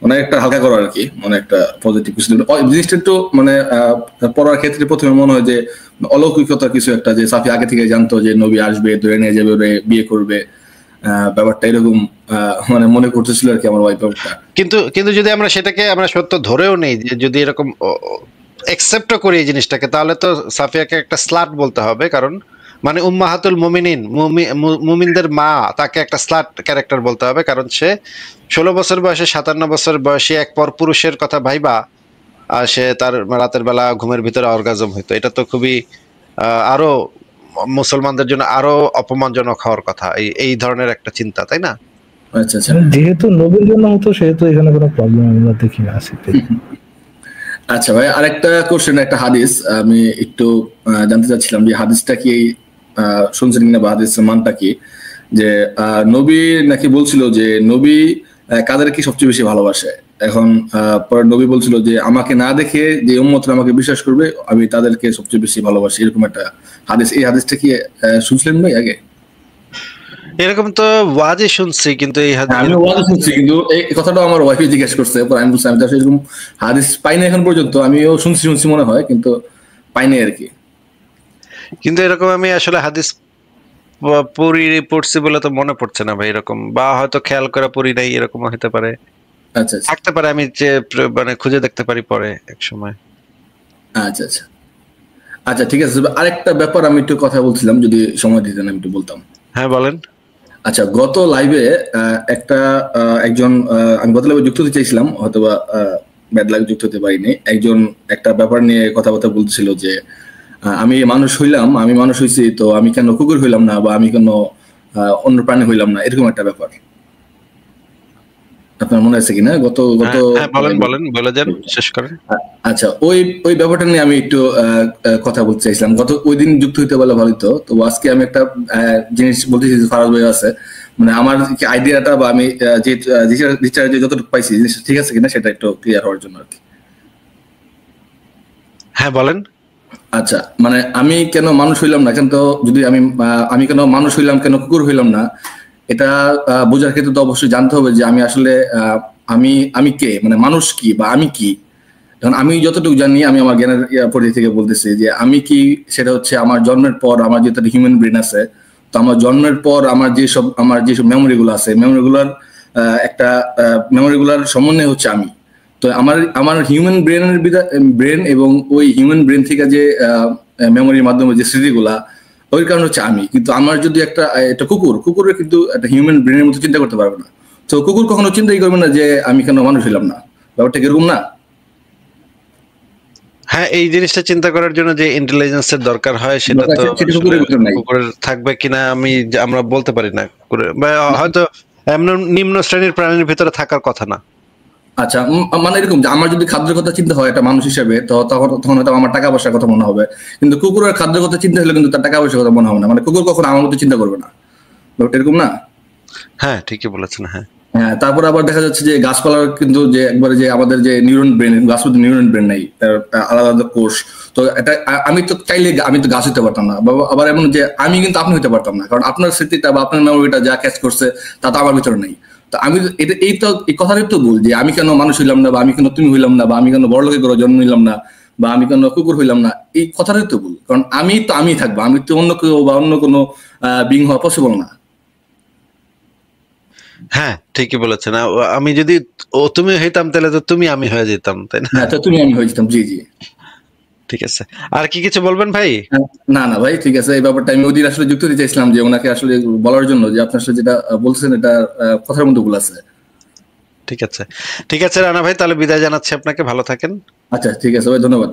মানে একটা হালকা করা আর কি, মানে একটা পজিটিভ কিছু। জিনিসটা একটু মানে পড়ার ক্ষেত্রে প্রথমে মনে হয় যে অলৌকিকতা কিছু একটা, যে সাফি আগে থেকে জানতো যে নবী আসবে, ধরে নিয়ে যাবে, বিয়ে করবে, ব্যাপারটা এরকম মানে মনে করতেছিল আর কি আমার ওয়াইফ। কিন্তু যদি আমরা সেটাকে আমরা সত্য ধরেও নেই, যে যদি এরকম অ্যাকসেপ্টও করি এই জিনিসটাকে, তাহলে তো সাফিয়াকে একটা স্লাট বলতে হবে। কারণ মানে উম্মাহাতুল মুমিনিন, মুমিনদের মা, তাকে একটা স্লাট ক্যারেক্টার বলতে হবে। কারণ সে 16 বছর বয়সে 57 বছর বয়সী এক পরপুরুষের কথা ভাইবা সে তার রাতের বেলা ঘুমের ভিতরে অর্গাজম হইতো। এটা তো খুবই আরো মুসলমানদের জন্য আরো অপমানজনক হওয়ার কথা, এই ধরনের একটা চিন্তা, তাই না? আচ্ছা আচ্ছা, যেহেতু নবীর জন্য হতো সেহেতু এখানে কোনো প্রবলেম আমরা দেখি না। আচ্ছা ভাই, আরেকটা কোশ্চেন, একটা হাদিস আমি একটু জানতে চাচ্ছিলাম যে হাদিসটা কি শুনছেন কিনা, বা হাদিসের মানটা কি? যে নবী নাকি বলছিল যে নবী কাদেরকে সবচেয়ে বেশি ভালোবাসে। এখন পরে নবী বলছিল যে আমাকে না দেখে যে উম্মতরা আমাকে বিশ্বাস করবে আমি তাদেরকে সবচেয়ে বেশি ভালোবাসি, এরকম একটা হাদিস। এই হাদিসটা কি শুনছিলেন ভাই আগে? এরকম তো ওয়াজে শুনছি, কিন্তু এই আমি ওয়াজে শুনছি, কিন্তু এই কথাটা আমার ওয়াইফে জিজ্ঞেস করছে, আমি বলছি আমি তো এরকম হাদিস পাই না এখন পর্যন্ত। আমিও শুনছি মনে হয়, কিন্তু পাই নাই আর কি। কিন্তু এরকম আমি আসলে হাদিস পড়ছি বলে তো মনে পড়ছে না ভাই এরকম, বা হয়তো খেয়াল করে পড়ি নাই, এরকম হতে পারে। আচ্ছা থাকতে পারে, আমি যে মানে খুঁজে দেখতে পারি পরে এক সময়। আচ্ছা আচ্ছা আচ্ছা ঠিক আছে, আরেকটা ব্যাপার আমি একটু কথা বলছিলাম, যদি সময় দিতেন আমি একটু বলতাম। হ্যাঁ বলেন। আচ্ছা, গত লাইভে একজন আমি গত লাইভে যুক্ত হতে চাইছিলাম, হয়তোবা ব্যাড লাগ যুক্ত হতে পারিনি। একজন একটা ব্যাপার নিয়ে কথাবার্তা বলছিল যে আমি মানুষ হইছি, তো আমি কেন কুকুর হইলাম না, বা আমি কেন অন্য প্রাণী হইলাম না, এরকম একটা ব্যাপার। আপনার মনে আছে কিনা? বলেন বলে যান, শেষ করেন। আচ্ছা, ওই ব্যাপারটা নিয়ে আমি একটু কথা বলতে চাইছিলাম। ওই দিন যুক্ত হইতে বলে ভালো তো। তো আজকে আমি একটা জিনিস বলতেছি, ফারাজ ভাই আছে, মানে আমার আইডিয়াটা বা আমি যে যতটুকু পাইছি জিনিসটা ঠিক আছে কিনা সেটা একটু ক্লিয়ার হওয়ার জন্য আর কি। হ্যাঁ বলেন। আচ্ছা, মানে আমি কেন মানুষ হইলাম না, কেন তো যদি আমি কেন মানুষ হইলাম, কেন কুকুর হইলাম না, এটা বোঝার ক্ষেত্রে তো অবশ্যই জানতে হবে যে আমি আসলে আমি কে, মানে মানুষ কি বা আমি কি। এখন আমি যতটুকু জানি, আমি আমার জ্ঞানের পরিধি থেকে বলতেছি যে আমি কি, সেটা হচ্ছে আমার জন্মের পর আমার যেটা হিউম্যান ব্রেন আছে, তো আমার জন্মের পর আমার যেসব মেমোরিগুলো আছে, মেমোরিগুলার সমন্বয় হচ্ছে আমি। তো আমার হিউম্যান ব্রেন এবং ওই হিউম্যান ব্রেন থেকে যে মেমোরির মাধ্যমে যে স্মৃতিগুলা, ওই কারণে হচ্ছে আমি। কিন্তু আমার যদি একটা কুকুরের কিন্তু একটা হিউম্যান ব্রেনের মতো চিন্তা করতে পারবে না। তো কুকুর কখনো চিন্তাই করবে না যে আমি কেন মানুষ হইলাম না, ব্যাপারটা কিরকম না? হ্যাঁ, এই জিনিসটা চিন্তা করার জন্য যে ইন্টেলিজেন্সের দরকার হয়, সেটা তো কুকুরের থাকবে কিনা আমরা বলতে পারি না। হয়তো নিম্ন শ্রেণীর প্রাণীর ভিতরে থাকার কথা না। আচ্ছা, মানে এরকম যে আমার যদি খাদ্যের কথা চিন্তা হয় একটা মানুষ হিসেবে, তো তখন হয়তো আমার টাকা পয়সার কথা মনে হবে। কিন্তু কুকুরের খাদ্যের কথা চিন্তা হলে কিন্তু তার টাকা পয়সার কথা মনে হবে না। মানে কুকুর কখনো আমার মতো চিন্তা করবে না, ব্যাপারটা এরকম না? হ্যাঁ, ঠিকই বলেছেন। হ্যাঁ, তারপর আবার দেখা যাচ্ছে যে গাছপালার কিন্তু যে একবারে যে আমাদের যে নিউরন ব্রেন, গাছপালা নিউরন ব্রেন নাই, আলাদা আলাদা কোষ। তো এটা আমি তো চাইলে আমি তো গাছ হতে পারতাম না, আবার এমন যে আমি কিন্তু আপনি হতে পারতাম না, কারণ আপনার স্মৃতিটা বা আপনার মেমোরিটা যা ক্যাচ করছে তা তো আমার ভিতরে নেই। তো আমি এই কথাটাই তো বল যে আমি কেন মানুষ হইলাম না, বা আমি কেন তুমি হইলাম না, বা আমি কেন বড়লোকের ঘরে জন্ম নিলাম না, বা আমি কেন কুকুর হইলাম না, এই কথাটাই তো বল। কারণ আমি থাকবো, আমি তো অন্য কেউ বা অন্য কোনো বিং হওয়া পসিবল না। হ্যাঁ, ঠিকই বলেছেন। আমি যদি তুমি হইতাম, তাহলে তো তুমি আমি হয়ে যেতাম, তাই না? তো তুমি আমি হয়ে যেতাম। জি জি, ঠিক আছে। আর কি কিছু বলবেন ভাই? না ভাই, ঠিক আছে। এই ব্যাপারটা আমি ওদিন আসলে যুক্ত দিতে চাইছিলাম যে ওনাকে আসলে বলার জন্য যে আপনার সাথে যেটা বলছেন এটা কথার মধ্যে ভুল আছে। ঠিক আছে রানা ভাই, তাহলে বিদায় জানাচ্ছি আপনাকে। ভালো থাকেন। আচ্ছা ঠিক আছে ভাই, ধন্যবাদ।